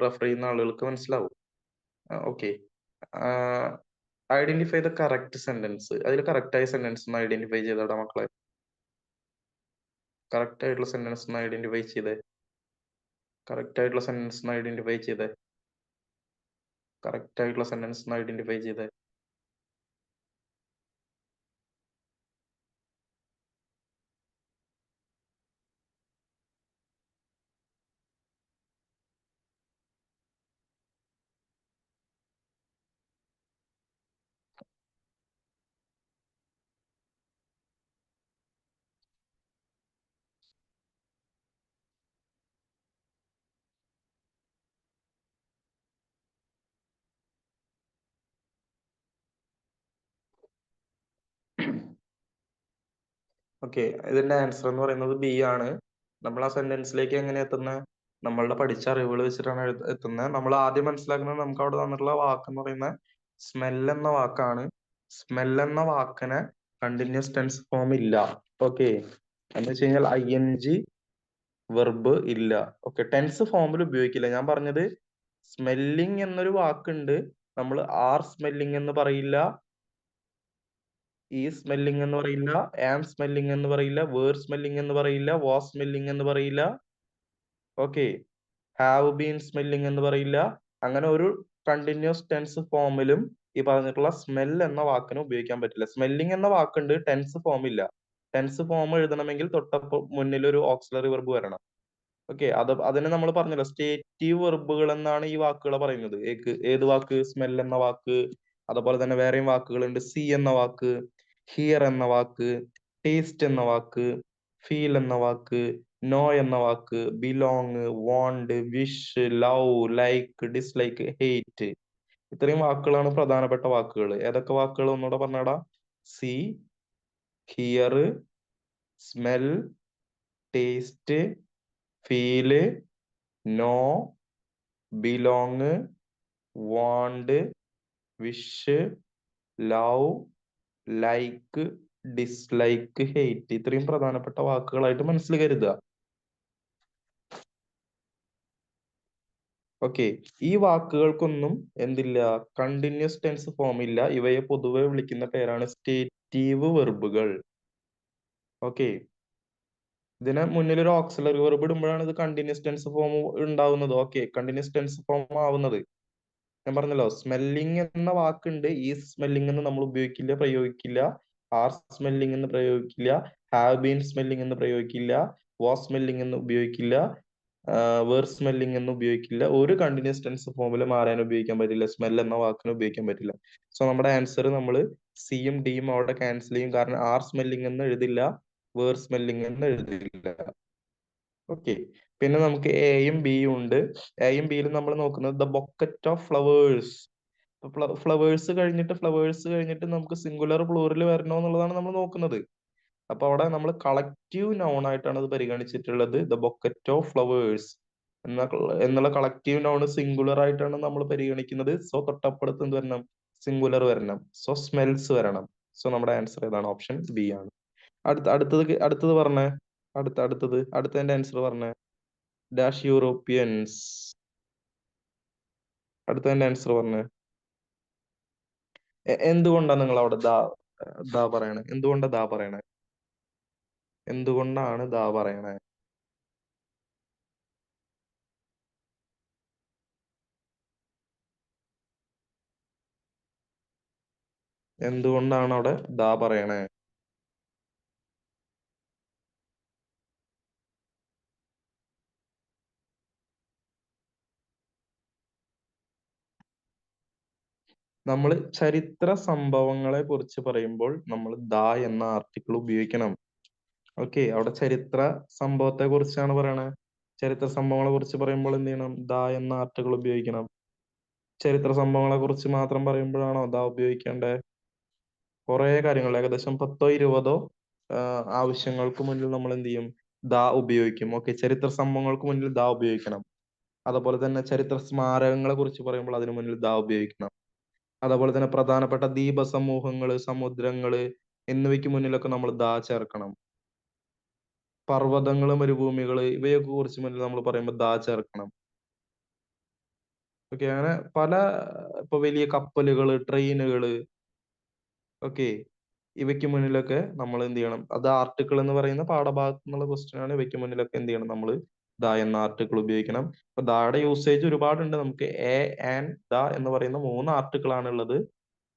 റെഫർ ചെയ്യുന്ന ആളുകൾക്ക് മനസ്സിലാവും. Okay, identify the correct sentence. അതിൽ കറക്റ്റ് ആയ സെന്റൻസ് ഒന്ന് ഐഡന്റിഫൈ ചെയ്തോടാ മക്കളെ. കറക്റ്റ് ആയിട്ടുള്ള സെന്റൻസ് ഒന്ന് ഐഡന്റിഫൈ ചെയ്തേ. കറക്റ്റ് ആയിട്ടുള്ള സെന്റൻസ് ഒന്ന് ഐഡന്റിഫൈ ചെയ്തേ. കറക്റ്റ് ആയിട്ടുള്ള സെന്റൻസ് ഒന്ന് ഐഡന്റിഫൈ ചെയ്തേ. ഓക്കെ, ഇതിന്റെ ആൻസർ എന്ന് പറയുന്നത് ബി ആണ്. നമ്മൾ ആ സെന്റൻസിലേക്ക് എങ്ങനെ എത്തുന്നത്? നമ്മളുടെ പഠിച്ച അറിവുകൾ വെച്ചിട്ടാണ് എത്തുന്നത്. നമ്മൾ ആദ്യം മനസ്സിലാക്കുന്നത് നമുക്ക് അവിടെ തന്നിട്ടുള്ള വാക്ക് എന്ന് പറയുന്നത് സ്മെൽ എന്ന വാക്കാണ്. സ്മെൽ എന്ന വാക്കിന് കണ്ടിന്യൂസ് ടെൻസ് ഫോം ഇല്ല. ഓക്കെ, എന്ന് വെച്ച് കഴിഞ്ഞാൽ ING വെർബ് ഇല്ല. ഓക്കെ, ടെൻസ് ഫോമിൽ ഉപയോഗിക്കില്ല. ഞാൻ പറഞ്ഞത് സ്മെല്ലിംഗ് എന്നൊരു വാക്കുണ്ട്. നമ്മൾ സ്മെല്ലിംഗ് എന്ന് പറയില്ല, സ്മെല്ലിംഗ് എന്ന് പറയില്ല, സ്മെല്ലിംഗ് എന്ന് പറയില്ല, സ്മെല്ലിംഗ് എന്ന് പറയില്ല, സ്മെല്ലിംഗ് എന്ന് പറയില്ല. ഓക്കെ, ഹാവ് ബീൻ സ്മെല്ലിംഗ് എന്ന് പറയില്ല. അങ്ങനെ ഒരു കണ്ടിന്യൂസ് ടെൻസ് ഫോമിലും ഈ പറഞ്ഞിട്ടുള്ള സ്മെൽ എന്ന വാക്കിന് ഉപയോഗിക്കാൻ പറ്റില്ല. സ്മെല്ലിംഗ് എന്ന വാക്കുണ്ട്, ടെൻസ് ഫോം ഇല്ല. ടെൻസ് ഫോം എഴുതണമെങ്കിൽ തൊട്ടപ്പോ മുന്നിൽ ഒരു ഓക്സിലറി വെർബ് വരണം. ഓക്കെ, അതിന് നമ്മൾ പറഞ്ഞല്ലോ, സ്റ്റേറ്റീവ് വെർബുകൾ എന്നാണ് ഈ വാക്കുകളെ പറയുന്നത്. ഏത് വാക്ക്? സ്മെൽ എന്ന വാക്ക്. അതുപോലെ തന്നെ വേറെയും വാക്കുകളുണ്ട്. സി എന്ന വാക്ക്, ഹിയർ എന്ന വാക്ക്, ടേസ്റ്റ് എന്ന വാക്ക്, ഫീൽ എന്ന വാക്ക്, നോ എന്ന വാക്ക്, belong, want, wish, love, like, dislike, hate. ഇത്രയും വാക്കുകളാണ് പ്രധാനപ്പെട്ട വാക്കുകൾ. ഏതൊക്കെ വാക്കുകൾ ഒന്നുകൂടെ പറഞ്ഞാടാ? See, hear, smell, taste, feel, know, belong, want, wish, love, like, dislike, hate. ഇത്രയും പ്രധാനപ്പെട്ട വാക്കുകളായിട്ട് മനസ്സിൽ കരുതുക. ഓക്കെ. ഈ വാക്കുകൾക്കൊന്നും എന്തില്ല, കണ്ടിന്യൂസ് ടെൻസ് ഫോം ഇല്ല. ഇവയെ പൊതുവെ വിളിക്കുന്ന പേരാണ് സ്റ്റേറ്റീവ് വെർബുകൾ. ഓക്കെ. ഇതിന് മുന്നിൽ ഒരു ഓക്സിലറി വെർബ് ഇടുമ്പോഴാണ് ഇത് കണ്ടിന്യൂസ് ടെൻസ് ഫോം ഉണ്ടാവുന്നത്. ഓക്കെ, കണ്ടിന്യൂസ് ടെൻസ് ഫോം ആവുന്നത്. ഞാൻ പറഞ്ഞല്ലോ, സ്മെല്ലിംഗ് എന്ന വാക്കുണ്ട്. ഈ സ്മെല്ലിംഗ് എന്ന് നമ്മൾ ഉപയോഗിക്കില്ല, പ്രയോഗിക്കില്ല. ആർ സ്മെല്ലിംഗ് എന്ന് പ്രയോഗിക്കില്ല. ഹാവ് ബീൻ സ്മെല്ലിംഗ് എന്ന് പ്രയോഗിക്കില്ല. വാസ് സ്മെല്ലിംഗ് എന്ന് ഉപയോഗിക്കില്ല. വേർ സ്മെല്ലിംഗ് എന്ന് ഉപയോഗിക്കില്ല. ഒരു കണ്ടിന്യൂസ് ടെൻസ് ഫോമിൽ മാറാൻ ഉപയോഗിക്കാൻ പറ്റില്ല. സ്മെൽ എന്ന വാക്കിന് ഉപയോഗിക്കാൻ പറ്റില്ല. സോ നമ്മുടെ ആൻസർ നമ്മൾ സിയും ഡിയും അവിടെ ക്യാൻസൽ ചെയ്യും. കാരണം ആർ സ്മെല്ലിംഗ് എന്ന് എഴുതില്ല, വേർ സ്മെല്ലിംഗ് എന്ന് എഴുതില്ല. ഓക്കെ. പിന്നെ നമുക്ക് എയും ബിയും ഉണ്ട്. എയും ബിയിലും നമ്മൾ നോക്കുന്നത് the bouquet of flowers. Flowers കഴിഞ്ഞിട്ട് നമുക്ക് സിംഗുലർ പ്ലൂറൽ വരണോ എന്നുള്ളതാണ് നമ്മൾ നോക്കുന്നത്. അപ്പൊ അവിടെ നമ്മൾ കളക്റ്റീവ് നൗൺ ആയിട്ടാണ് അത് പരിഗണിച്ചിട്ടുള്ളത്. ദ ബൊക്കറ്റ് ഓഫ് ഫ്ലവേഴ്സ് എന്നുള്ള കളക്റ്റീവ് നൗൺ സിംഗുലർ ആയിട്ടാണ് നമ്മൾ പരിഗണിക്കുന്നത്. സോ തൊട്ടപ്പുറത്ത് എന്ത് വരണം, സിംഗുലർ വരണം. സോ സ്മെൽസ് വരണം. സോ നമ്മുടെ ആൻസർ ഏതാണ്? ഓപ്ഷൻ ബി ആണ്. അടുത്തത് പറഞ്ഞേ. അടുത്തതിന്റെ ആൻസർ പറഞ്ഞേ. Dash Europeans. അടുത്തതിന്റെ ആൻസർ പറഞ്ഞേ. എന്തുകൊണ്ടാണ് നിങ്ങൾ അവിടെ ദാ ദാ പറയണേ? എന്തുകൊണ്ടാ ദാ പറയണേ? എന്തുകൊണ്ടാണ് ദാ പറയണേ? എന്തുകൊണ്ടാണ് അവിടെ ദാ പറയണേ? നമ്മൾ ചരിത്ര സംഭവങ്ങളെ കുറിച്ച് പറയുമ്പോൾ നമ്മൾ ദാ എന്ന ആർട്ടിക്കിൾ ഉപയോഗിക്കണം. ഓക്കെ, അവിടെ ചരിത്ര സംഭവത്തെ കുറിച്ചാണ് പറയണത്. ചരിത്ര സംഭവങ്ങളെ കുറിച്ച് പറയുമ്പോൾ എന്ത് ചെയ്യണം? ദാ എന്ന ആർട്ടിക്കിൾ ഉപയോഗിക്കണം. ചരിത്ര സംഭവങ്ങളെ കുറിച്ച് മാത്രം പറയുമ്പോഴാണോ ദാ ഉപയോഗിക്കേണ്ടത്? കുറെ കാര്യങ്ങൾ, ഏകദേശം 10-20 ആവശ്യങ്ങൾക്ക് മുന്നിൽ നമ്മൾ എന്ത് ചെയ്യും? ദാ ഉപയോഗിക്കും. ഓക്കെ, ചരിത്ര സംഭവങ്ങൾക്ക് മുന്നിൽ ദാ ഉപയോഗിക്കണം. അതുപോലെ തന്നെ ചരിത്ര സ്മാരകങ്ങളെ കുറിച്ച് പറയുമ്പോൾ അതിനു മുന്നിൽ ദാ ഉപയോഗിക്കണം. അതുപോലെ തന്നെ പ്രധാനപ്പെട്ട ദ്വീപ സമൂഹങ്ങള്, സമുദ്രങ്ങള് എന്നിവയ്ക്ക് മുന്നിലൊക്കെ നമ്മൾ ദാ ചേർക്കണം. പർവ്വതങ്ങള്, മരുഭൂമികള് ഇവയൊക്കെ കുറിച്ച് മുന്നിൽ നമ്മൾ പറയുമ്പോൾ ദാ ചേർക്കണം. ഓക്കെ, അങ്ങനെ പല, ഇപ്പൊ വലിയ കപ്പലുകള്, ട്രെയിനുകള്, ഓക്കെ, ഇവയ്ക്ക് മുന്നിലൊക്കെ നമ്മൾ എന്ത് ചെയ്യണം? അത് ആർട്ടിക്കിൾ എന്ന് പറയുന്ന പാഠഭാഗത്ത് നിന്നുള്ള ക്വസ്റ്റ്യൻ ആണ്. ഇവയ്ക്ക് മുന്നിലൊക്കെ എന്ത് ചെയ്യണം? നമ്മൾ ദ എന്ന ആർട്ടിക്കിൾ ഉപയോഗിക്കണം. അപ്പൊ ദായുടെ യൂസേജ് ഒരുപാടുണ്ട്. നമുക്ക് എ ആൻഡ് ദ എന്ന് പറയുന്ന 3 ആർട്ടിക്കിൾ ആണ് ഉള്ളത്.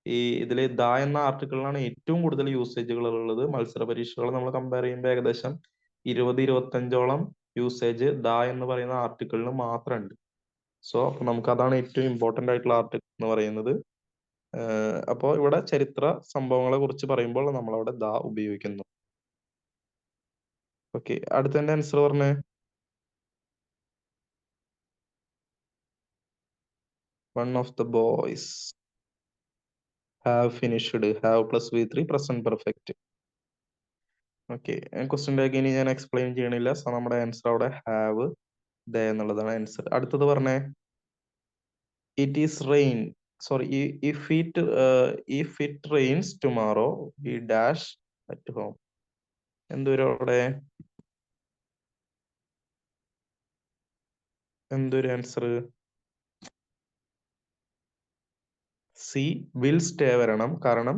ഈ ഇതില് ദ എന്ന ആർട്ടിക്കിളിനാണ് ഏറ്റവും കൂടുതൽ യൂസേജുകൾ ഉള്ളത്. മത്സര പരീക്ഷകൾ നമ്മൾ കമ്പയർ ചെയ്യുമ്പോൾ ഏകദേശം 20-25ഓളം യൂസേജ് ദ എന്ന് പറയുന്ന ആർട്ടിക്കിളിന് മാത്രം ഉണ്ട്. സോ നമുക്ക് അതാണ് ഏറ്റവും ഇമ്പോർട്ടന്റ് ആയിട്ടുള്ള ആർട്ടിക്കിൾ എന്ന് പറയുന്നത്. അപ്പോൾ ഇവിടെ ചരിത്ര സംഭവങ്ങളെ കുറിച്ച് പറയുമ്പോൾ നമ്മൾ അവിടെ ദാ ഉപയോഗിക്കുന്നു. ഓക്കെ, അടുത്തതിന്റെ ആൻസർ പറഞ്ഞേ. One of the boys have finished. Have plus V3 present perfect. Okay, question back ഇനി ഞാൻ എക്സ്പ്ലെയിൻ ചെയ്യണില്ല. സോ നമ്മുടെ ആൻസർ അവിടെ ഹാവ് ദ എന്നുള്ളതാണ് ആൻസർ. അടുത്തത് പറഞ്ഞേ. It is rain, sorry, if it rains tomorrow we dash at home. എന്തൊരു അവിടെ എന്തൊരു ആൻസർ? സി, വിൽ സ്റ്റേ വരണം. കാരണം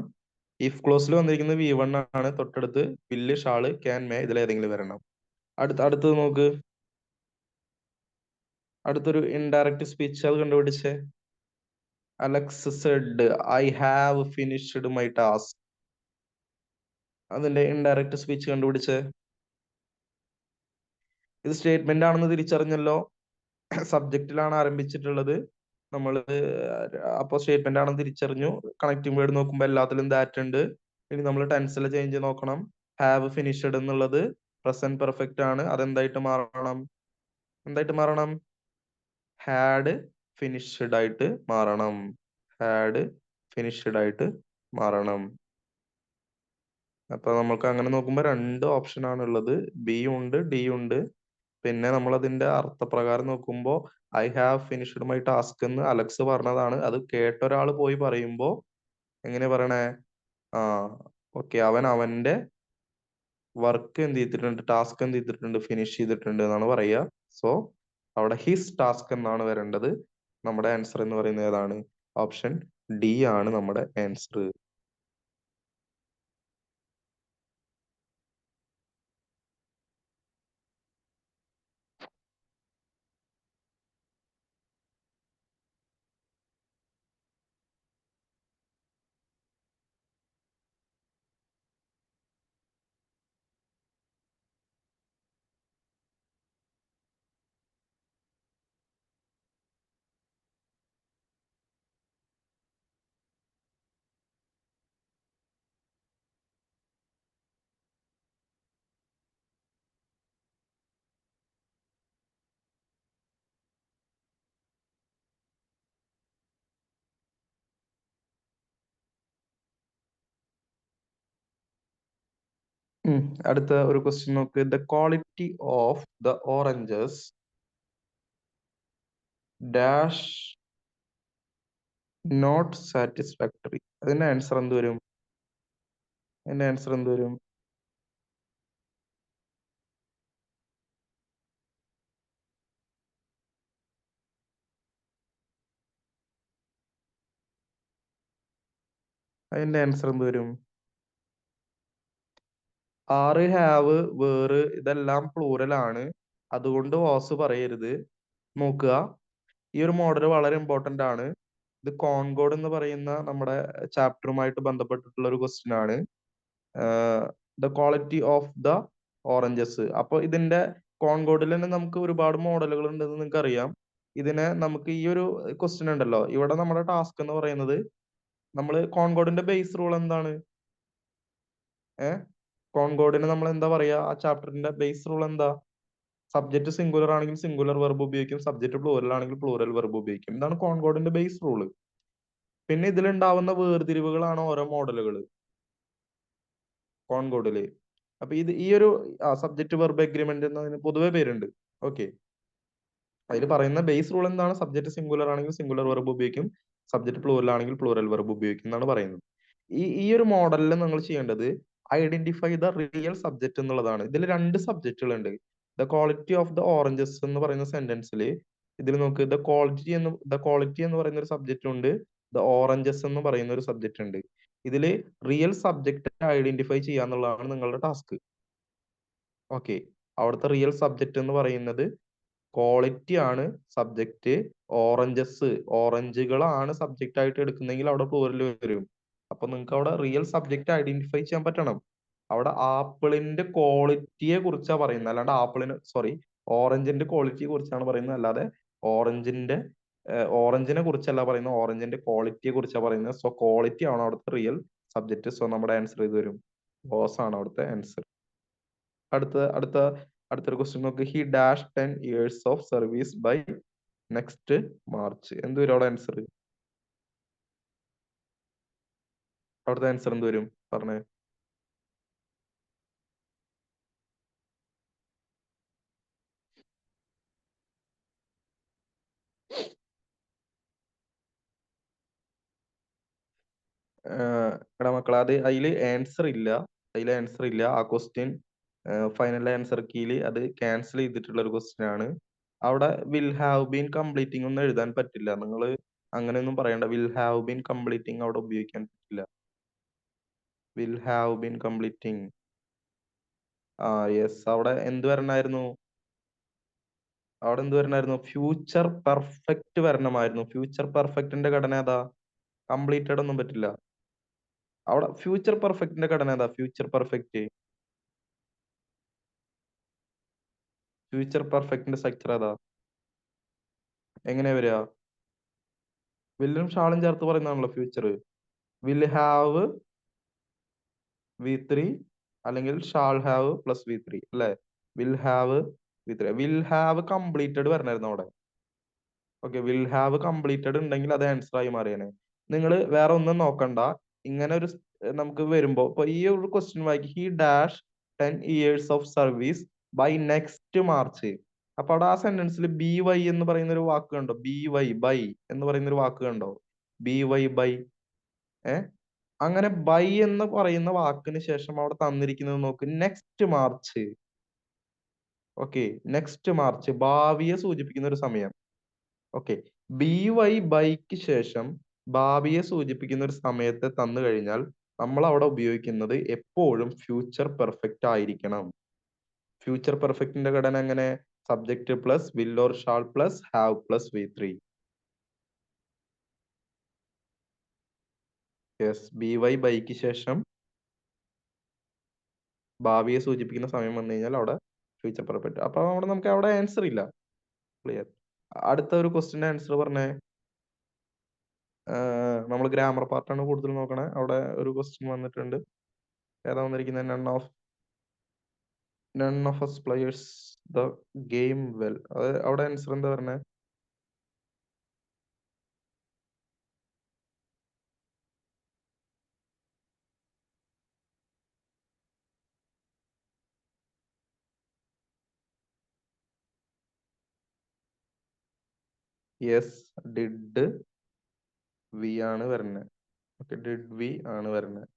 ഇഫ് ക്ലോസിൽ വന്നിരിക്കുന്നത് V1 ആണ്. തൊട്ടടുത്ത് വില്ല്, ഷാള്, ക്യാൻ, മേ ഇതിലേതെങ്കിലും വരണം. അടുത്തത് നോക്ക്. അടുത്തൊരു ഇൻഡയറക്റ്റ് സ്പീച്ച്, അത് കണ്ടുപിടിച്ചേ. Alex said I have finished my task. അതിന്റെ ഇൻഡയറക്റ്റ് സ്പീച്ച് കണ്ടുപിടിച്ചേ. ഇത് സ്റ്റേറ്റ്മെന്റ് ആണെന്ന് തിരിച്ചറിഞ്ഞല്ലോ. സബ്ജക്റ്റിലാണ് ആരംഭിച്ചിട്ടുള്ളത്. നമ്മൾ അപ്പൊ സ്റ്റേറ്റ്മെന്റ് ആണെന്ന് തിരിച്ചറിഞ്ഞു. കണക്റ്റിംഗ് വേർഡ് നോക്കുമ്പോൾ എല്ലാത്തിലും ദാറ്റ് ഉണ്ട്. ഇനി നമ്മൾ ടെൻസിലെ ചേഞ്ച് നോക്കണം. ഹാവ് ഫിനിഷ്ഡ് എന്നുള്ളത് പ്രസന്റ് പെർഫെക്റ്റ് ആണ്. അതെന്തായിട്ട് മാറണം? എന്തായിട്ട് മാറണം? ഹാഡ് ഫിനിഷ്ഡ് ആയിട്ട് മാറണം. ഹാഡ് ഫിനിഷ്ഡ് ആയിട്ട് മാറണം. അപ്പൊ നമുക്ക് അങ്ങനെ നോക്കുമ്പോൾ രണ്ട് ഓപ്ഷൻ ആണ് ഉള്ളത്. ബി ഉണ്ട്, ഡി ഉണ്ട്. പിന്നെ നമ്മൾ അതിന്റെ അർത്ഥപ്രകാരം നോക്കുമ്പോൾ I have finished my task എന്ന് അലക്സ് പറഞ്ഞതാണ്. അത് കേട്ട ഒരാൾ പോയി പറയുമ്പോ എങ്ങനെ പറയണേ? ആ, ഓക്കെ, അവൻ അവന്റെ വർക്ക് എന്ത് ചെയ്തിട്ടുണ്ട്, ടാസ്ക് എന്ത് ചെയ്തിട്ടുണ്ട്, ഫിനിഷ് ചെയ്തിട്ടുണ്ട് എന്നാണ് പറയുക. സോ അവിടെ ഹിസ് ടാസ്ക് എന്നാണ് വരേണ്ടത്. നമ്മുടെ ആൻസർ എന്ന് പറയുന്നത് ഏതാണ്? ഓപ്ഷൻ ഡി ആണ് നമ്മുടെ ആൻസർ. അടുത്ത ഒരു ക്വസ്റ്റ്യൻ നോക്ക്. The quality of the oranges dash not satisfactory. അതിന്റെ ആൻസർ എന്ത് വരും? അതിന്റെ ആൻസർ എന്ത് വരും? അതിന്റെ ആൻസർ എന്ത് വരും? ആറ്, ഹാവ്, വേറ് ഇതെല്ലാം പ്ലൂറൽ ആണ്. അതുകൊണ്ട് വാസ് പറയരുത്. നോക്കുക, ഈ ഒരു മോഡൽ വളരെ ഇമ്പോർട്ടന്റ് ആണ്. ഇത് കോൺകോഡ് എന്ന് പറയുന്ന നമ്മുടെ ചാപ്റ്ററുമായിട്ട് ബന്ധപ്പെട്ടിട്ടുള്ള ഒരു ക്വസ്റ്റ്യൻ ആണ്. The quality of the oranges. അപ്പൊ ഇതിന്റെ കോൺകോഡിൽ തന്നെ നമുക്ക് ഒരുപാട് മോഡലുകൾ ഉണ്ടെന്ന് നിങ്ങൾക്ക് അറിയാം. ഇതിനെ നമുക്ക് ഈ ഒരു ക്വസ്റ്റ്യൻ ഉണ്ടല്ലോ, ഇവിടെ നമ്മുടെ ടാസ്ക് എന്ന് പറയുന്നത്, നമ്മൾ കോൺകോഡിന്റെ ബേസ് റൂൾ എന്താണ്? കോൺകോഡിന് നമ്മൾ എന്താ പറയാ? ആ ചാപ്റ്ററിന്റെ ബേസ് റൂൾ എന്താ? സബ്ജക്ട് സിംഗുലർ ആണെങ്കിൽ സിംഗുലർ വെർബ് ഉപയോഗിക്കും, സബ്ജക്ട് പ്ലൂറൽ ആണെങ്കിൽ പ്ലൂറൽ വെർബ് ഉപയോഗിക്കും. ഇതാണ് കോൺകോഡിന്റെ ബേസ് റൂള്. പിന്നെ ഇതിലുണ്ടാവുന്ന വേർതിരിവുകളാണ് ഓരോ മോഡലുകൾ കോൺകോഡില്. അപ്പൊ ഇത് ഈ ഒരു സബ്ജക്ട് വെർബ് എഗ്രിമെന്റ് എന്നതിന് പൊതുവെ പേരുണ്ട്. ഓക്കെ, അതിൽ പറയുന്ന ബേസ് റൂൾ എന്താണ്? സബ്ജക്ട് സിംഗുലർ ആണെങ്കിൽ സിംഗുലർ വെർബ് ഉപയോഗിക്കും, സബ്ജക്ട് പ്ലൂറൽ ആണെങ്കിൽ പ്ലൂറൽ വെർബ് ഉപയോഗിക്കും എന്നാണ് പറയുന്നത്. ഈ ഒരു മോഡലിൽ നിങ്ങൾ ചെയ്യേണ്ടത് ഐഡന്റിഫൈ ദ റിയൽ സബ്ജക്ട് എന്നുള്ളതാണ്. ഇതിൽ രണ്ട് സബ്ജക്റ്റുകൾ ഉണ്ട്. The quality of the oranges എന്ന് പറയുന്ന സെന്റൻസിൽ ഇതിൽ നോക്ക്, ദ ക്വാളിറ്റി എന്ന് പറയുന്ന ഒരു സബ്ജക്റ്റ് ഉണ്ട്, ദ ഓറഞ്ചസ് എന്ന് പറയുന്ന ഒരു സബ്ജക്റ്റ് ഉണ്ട്. ഇതിൽ റിയൽ സബ്ജക്റ്റ് ഐഡന്റിഫൈ ചെയ്യാന്നുള്ളതാണ് നിങ്ങളുടെ ടാസ്ക്. ഓക്കെ, അവിടുത്തെ റിയൽ സബ്ജക്റ്റ് എന്ന് പറയുന്നത് ക്വാളിറ്റി ആണ് സബ്ജക്റ്റ്. ഓറഞ്ചസ്, ഓറഞ്ചുകളാണ് സബ്ജക്റ്റ് ആയിട്ട് എടുക്കുന്നെങ്കിൽ അവിടെ പ്ലൂറൽ വരും. അപ്പൊ നിങ്ങൾക്ക് അവിടെ റിയൽ സബ്ജക്റ്റ് ഐഡന്റിഫൈ ചെയ്യാൻ പറ്റണം. അവിടെ ആപ്പിളിന്റെ ക്വാളിറ്റിയെ കുറിച്ചാണ് പറയുന്നത്, അല്ലാണ്ട് ഓറഞ്ചിന്റെ ക്വാളിറ്റിയെ കുറിച്ചാണ് പറയുന്നത്. അല്ലാതെ ഓറഞ്ചിന്റെ ഓറഞ്ചിനെ കുറിച്ചല്ല പറയുന്നത്, ഓറഞ്ചിന്റെ ക്വാളിറ്റിയെ കുറിച്ചാണ് പറയുന്നത്. സോ ക്വാളിറ്റി ആണ് അവിടുത്തെ റിയൽ സബ്ജക്റ്റ്. സോ നമ്മുടെ ആൻസർ ഇത് വരും, ബോസ് ആണ് അവിടുത്തെ ആൻസർ. അടുത്ത അടുത്ത അടുത്തൊരു ക്വസ്റ്റ്യൻ നോക്ക്. He dash 10 years of service by next March. എന്ത് വരും അവിടെ ആൻസർ? അവിടുത്തെ ആൻസർ എന്ത് വരും പറഞ്ഞേ? എടാ മക്കളെ, അത് അതിൽ ആൻസർ ഇല്ല. ആ ക്വസ്റ്റ്യൻ ഫൈനൽ ആൻസർ കീയിൽ അത് ക്യാൻസൽ ചെയ്തിട്ടുള്ള ഒരു ക്വസ്റ്റ്യൻ ആണ്. അവിടെ വിൽ ഹാവ് ബീൻ കംപ്ലീറ്റിംഗ് ഒന്നും എഴുതാൻ പറ്റില്ല. നിങ്ങൾ അങ്ങനെയൊന്നും പറയണ്ട. വിൽ ഹാവ് ബീൻ കംപ്ലീറ്റിംഗ് അവിടെ ഉപയോഗിക്കാൻ പറ്റില്ല. Will have been completing. Yes, അവിടെ എന്ത് വരണമായിരുന്നു? ഫ്യൂച്ചർ പെർഫെക്റ്റ് വരണമായിരുന്നു. ഫ്യൂച്ചർ പെർഫെക്റ്റിന്റെ ഘടന ഏതാ? കംപ്ലീറ്റഡ് ഒന്നും പറ്റില്ല. അവിടെ ഫ്യൂച്ചർ പെർഫെക്റ്റിന്റെ ഘടന ഏതാ? ഫ്യൂച്ചർ പെർഫെക്റ്റിന്റെ സ്ട്രക്ചർ ഏതാ? എങ്ങനെയാ വരിക? വില്ലും ഷാളും ചേർത്ത് പറയുന്നതാണല്ലോ ഫ്യൂച്ചർ. വിൽ ഹാവ് V3 അല്ലെങ്കിൽ ഷാൾ ഹാവ് പ്ലസ് V3 അല്ലെ? Will have V3. Will have completed വരണമായിരുന്നു അവിടെ. ഓക്കെ, വിൽ ഹാവ് കംപ്ലീറ്റഡ് ഉണ്ടെങ്കിൽ അത് ആൻസർ ആയി മാറിയാണ്. നിങ്ങൾ വേറെ ഒന്നും നോക്കണ്ട. ഇങ്ങനെ ഒരു നമുക്ക് വരുമ്പോ ഇപ്പൊ ഈ ഒരു ക്വസ്റ്റ്യൻ വായിക്കും, he dash 10 years of service by next March. അപ്പൊ അവിടെ ആ സെന്റൻസിൽ ബി വൈ എന്ന് പറയുന്ന ഒരു വാക്ക് കണ്ടോ? ബി വൈ ബൈ എന്ന് പറയുന്ന ഒരു വാക്ക് കണ്ടോ? B Y by. ഏഹ് അങ്ങനെ ബൈ എന്ന് പറയുന്ന വാക്കിന് ശേഷം അവിടെ തന്നിരിക്കുന്നത് നോക്ക്, next March. Okay, next March ഭാവിയെ സൂചിപ്പിക്കുന്ന ഒരു സമയം. ഓക്കെ, ബി വൈ ബൈക്ക് ശേഷം ഭാവിയെ സൂചിപ്പിക്കുന്ന ഒരു സമയത്തെ തന്നു കഴിഞ്ഞാൽ നമ്മൾ അവിടെ ഉപയോഗിക്കുന്നത് എപ്പോഴും ഫ്യൂച്ചർ പെർഫെക്റ്റ് ആയിരിക്കണം. ഫ്യൂച്ചർ പെർഫെക്റ്റിന്റെ ഘടന എങ്ങനെ? Subject plus will or shall plus have plus V3. Yes, B Y ബൈക്ക് ശേഷം ഭാവിയെ സൂചിപ്പിക്കുന്ന സമയം വന്നു കഴിഞ്ഞാൽ അവിടെ ഫ്യൂച്ചർ പെർഫെക്റ്റ്. അപ്പൊ അവിടെ നമുക്ക് അവിടെ ആൻസർ ഇല്ല. ക്ലിയർ. അടുത്ത ഒരു ക്വസ്റ്റിന്റെ ആൻസർ പറഞ്ഞേ. നമ്മൾ ഗ്രാമർ പാർട്ടാണ് കൂടുതൽ നോക്കണേ. അവിടെ ഒരു ക്വസ്റ്റ്യൻ വന്നിട്ടുണ്ട്. ഏതാ വന്നിരിക്കുന്നത്? None of us players the game well. അത് അവിടെ ആൻസർ എന്താ പറഞ്ഞേ? യെസ്, ഡിഡ് വി ആണ് വരുന്നത്. ഓക്കെ, ഡിഡ് വി ആണ് വരുന്നത്.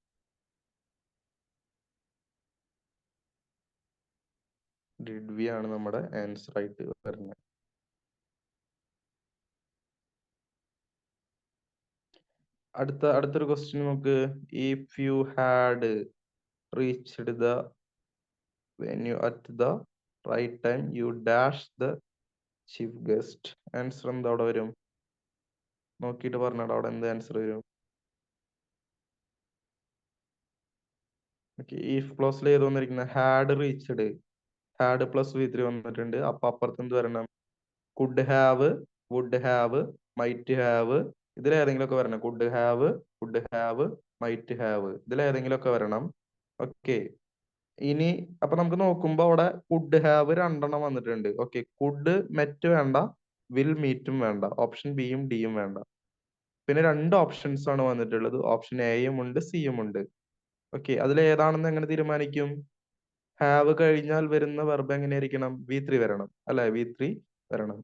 ഡിഡ് വി ആണ് നമ്മുടെ ആൻസർ ആയിട്ട് വരുന്നത്. അടുത്തൊരു ക്വസ്റ്റ്യൻ നമുക്ക്. If you had reached the venue at the right time you dash the chief guest. Answer എന്താ അവിടെ വരും? നോക്കിയിട്ട് പറഞ്ഞാൽ അവിടെ എന്ത് ആൻസർ വരും? ഓക്കെ, ഇഫ് ക്ലോസിൽ ഏത് വന്നിരിക്കുന്നത്? Had reached. Had plus V3 വന്നിട്ടുണ്ട്. അപ്പൊ അപ്പുറത്ത് എന്ത് വരണം? Could have, would have, might have. ഇതിലേതെങ്കിലും ഒക്കെ വരണം. Could have, might have. ഇതിലേതെങ്കിലും ഒക്കെ വരണം. ഓക്കെ, ഇനി അപ്പൊ നമുക്ക് നോക്കുമ്പോ അവിടെ കുഡ് ഹാവ് രണ്ടെണ്ണം വന്നിട്ടുണ്ട്. ഓക്കെ, കുഡ് മെറ്റ് വേണ്ട, വിൽ മീറ്റും വേണ്ട. ഓപ്ഷൻ ബിയും ഡിയും വേണ്ട. പിന്നെ രണ്ട് ഓപ്ഷൻസ് ആണ് വന്നിട്ടുള്ളത്. ഓപ്ഷൻ എയും ഉണ്ട്, സിയും ഉണ്ട്. ഓക്കെ, അതിൽ ഏതാണെന്ന് എങ്ങനെ തീരുമാനിക്കും? ഹാവ് കഴിഞ്ഞാൽ വരുന്ന വെർബ് എങ്ങനെയായിരിക്കണം? V3 വരണം അല്ലെ? V3 വരണം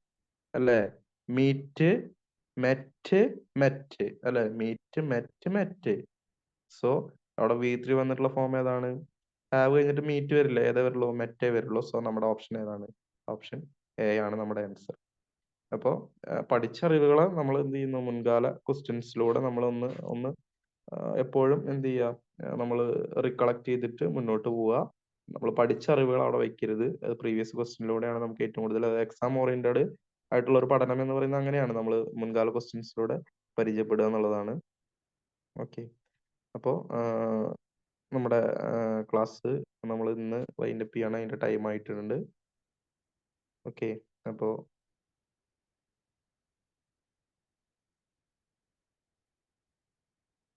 അല്ലെ? മീറ്റ്, മെറ്റ്, മെറ്റ് അല്ലെ? Meet, met, met. സോ അവിടെ V3 വന്നിട്ടുള്ള ഫോം ഏതാണ്? ഹാവ് കഴിഞ്ഞിട്ട് മീറ്റ് വരില്ല, ഏതേ വരുള്ളൂ? മെറ്റേ വരുള്ളൂ. സോ നമ്മുടെ ഓപ്ഷൻ ഏതാണ്? ഓപ്ഷൻ എ ആണ് നമ്മുടെ ആൻസർ. അപ്പോ പഠിച്ച അറിവുകളെ നമ്മൾ എന്ത് ചെയ്യുന്നു? മുൻകാല ക്വസ്റ്റ്യൻസിലൂടെ നമ്മൾ ഒന്ന് ഒന്ന് എപ്പോഴും എന്ത് ചെയ്യുക? നമ്മൾ റിക്കളക്ട് ചെയ്തിട്ട് മുന്നോട്ട് പോവുക. നമ്മൾ പഠിച്ച അറിവുകൾ അവിടെ വെക്കരുത്. അത് പ്രീവിയസ് ക്വസ്റ്റ്യനിലൂടെയാണ് നമുക്ക് ഏറ്റവും കൂടുതൽ എക്സാം ഓറിയന്റഡ് ആയിട്ടുള്ള ഒരു പഠനം എന്ന് പറയുന്നത് അങ്ങനെയാണ്. നമ്മൾ മുൻകാല ക്വസ്റ്റ്യൻസിലൂടെ പരിചയപ്പെടുക എന്നുള്ളതാണ്. ഓക്കെ, അപ്പോൾ നമ്മുടെ ക്ലാസ് നമ്മൾ ഇന്ന് വൈൻഡപ്പ് ചെയ്യണം. അതിന്റെ ടൈം ആയിട്ടുണ്ട്. ഓക്കെ, അപ്പോൾ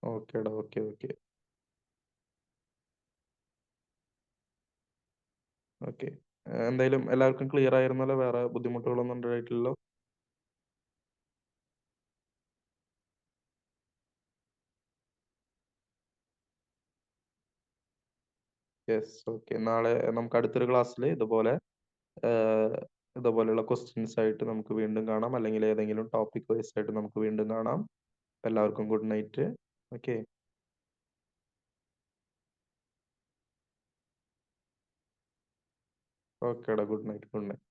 ഓക്കേടാ. Okay okay okay. എന്തായാലും എല്ലാവർക്കും ക്ലിയർ ആയിരുന്നല്ലോ? വേറെ ബുദ്ധിമുട്ടുകളൊന്നും ഉണ്ടായിട്ടില്ലല്ലോ? Yes, okay. നാളെ നമുക്ക് അടുത്തൊരു ക്ലാസ്സിൽ ഇതുപോലെയുള്ള ക്വസ്റ്റ്യൻസ് ആയിട്ട് നമുക്ക് വീണ്ടും കാണാം. അല്ലെങ്കിൽ ഏതെങ്കിലും ടോപ്പിക് വൈസ് ആയിട്ട് നമുക്ക് വീണ്ടും കാണാം. എല്ലാവർക്കും ഗുഡ് നൈറ്റ്. ഓക്കെ. ഓക്കേടാ, ഗുഡ് നൈറ്റ്. Good night.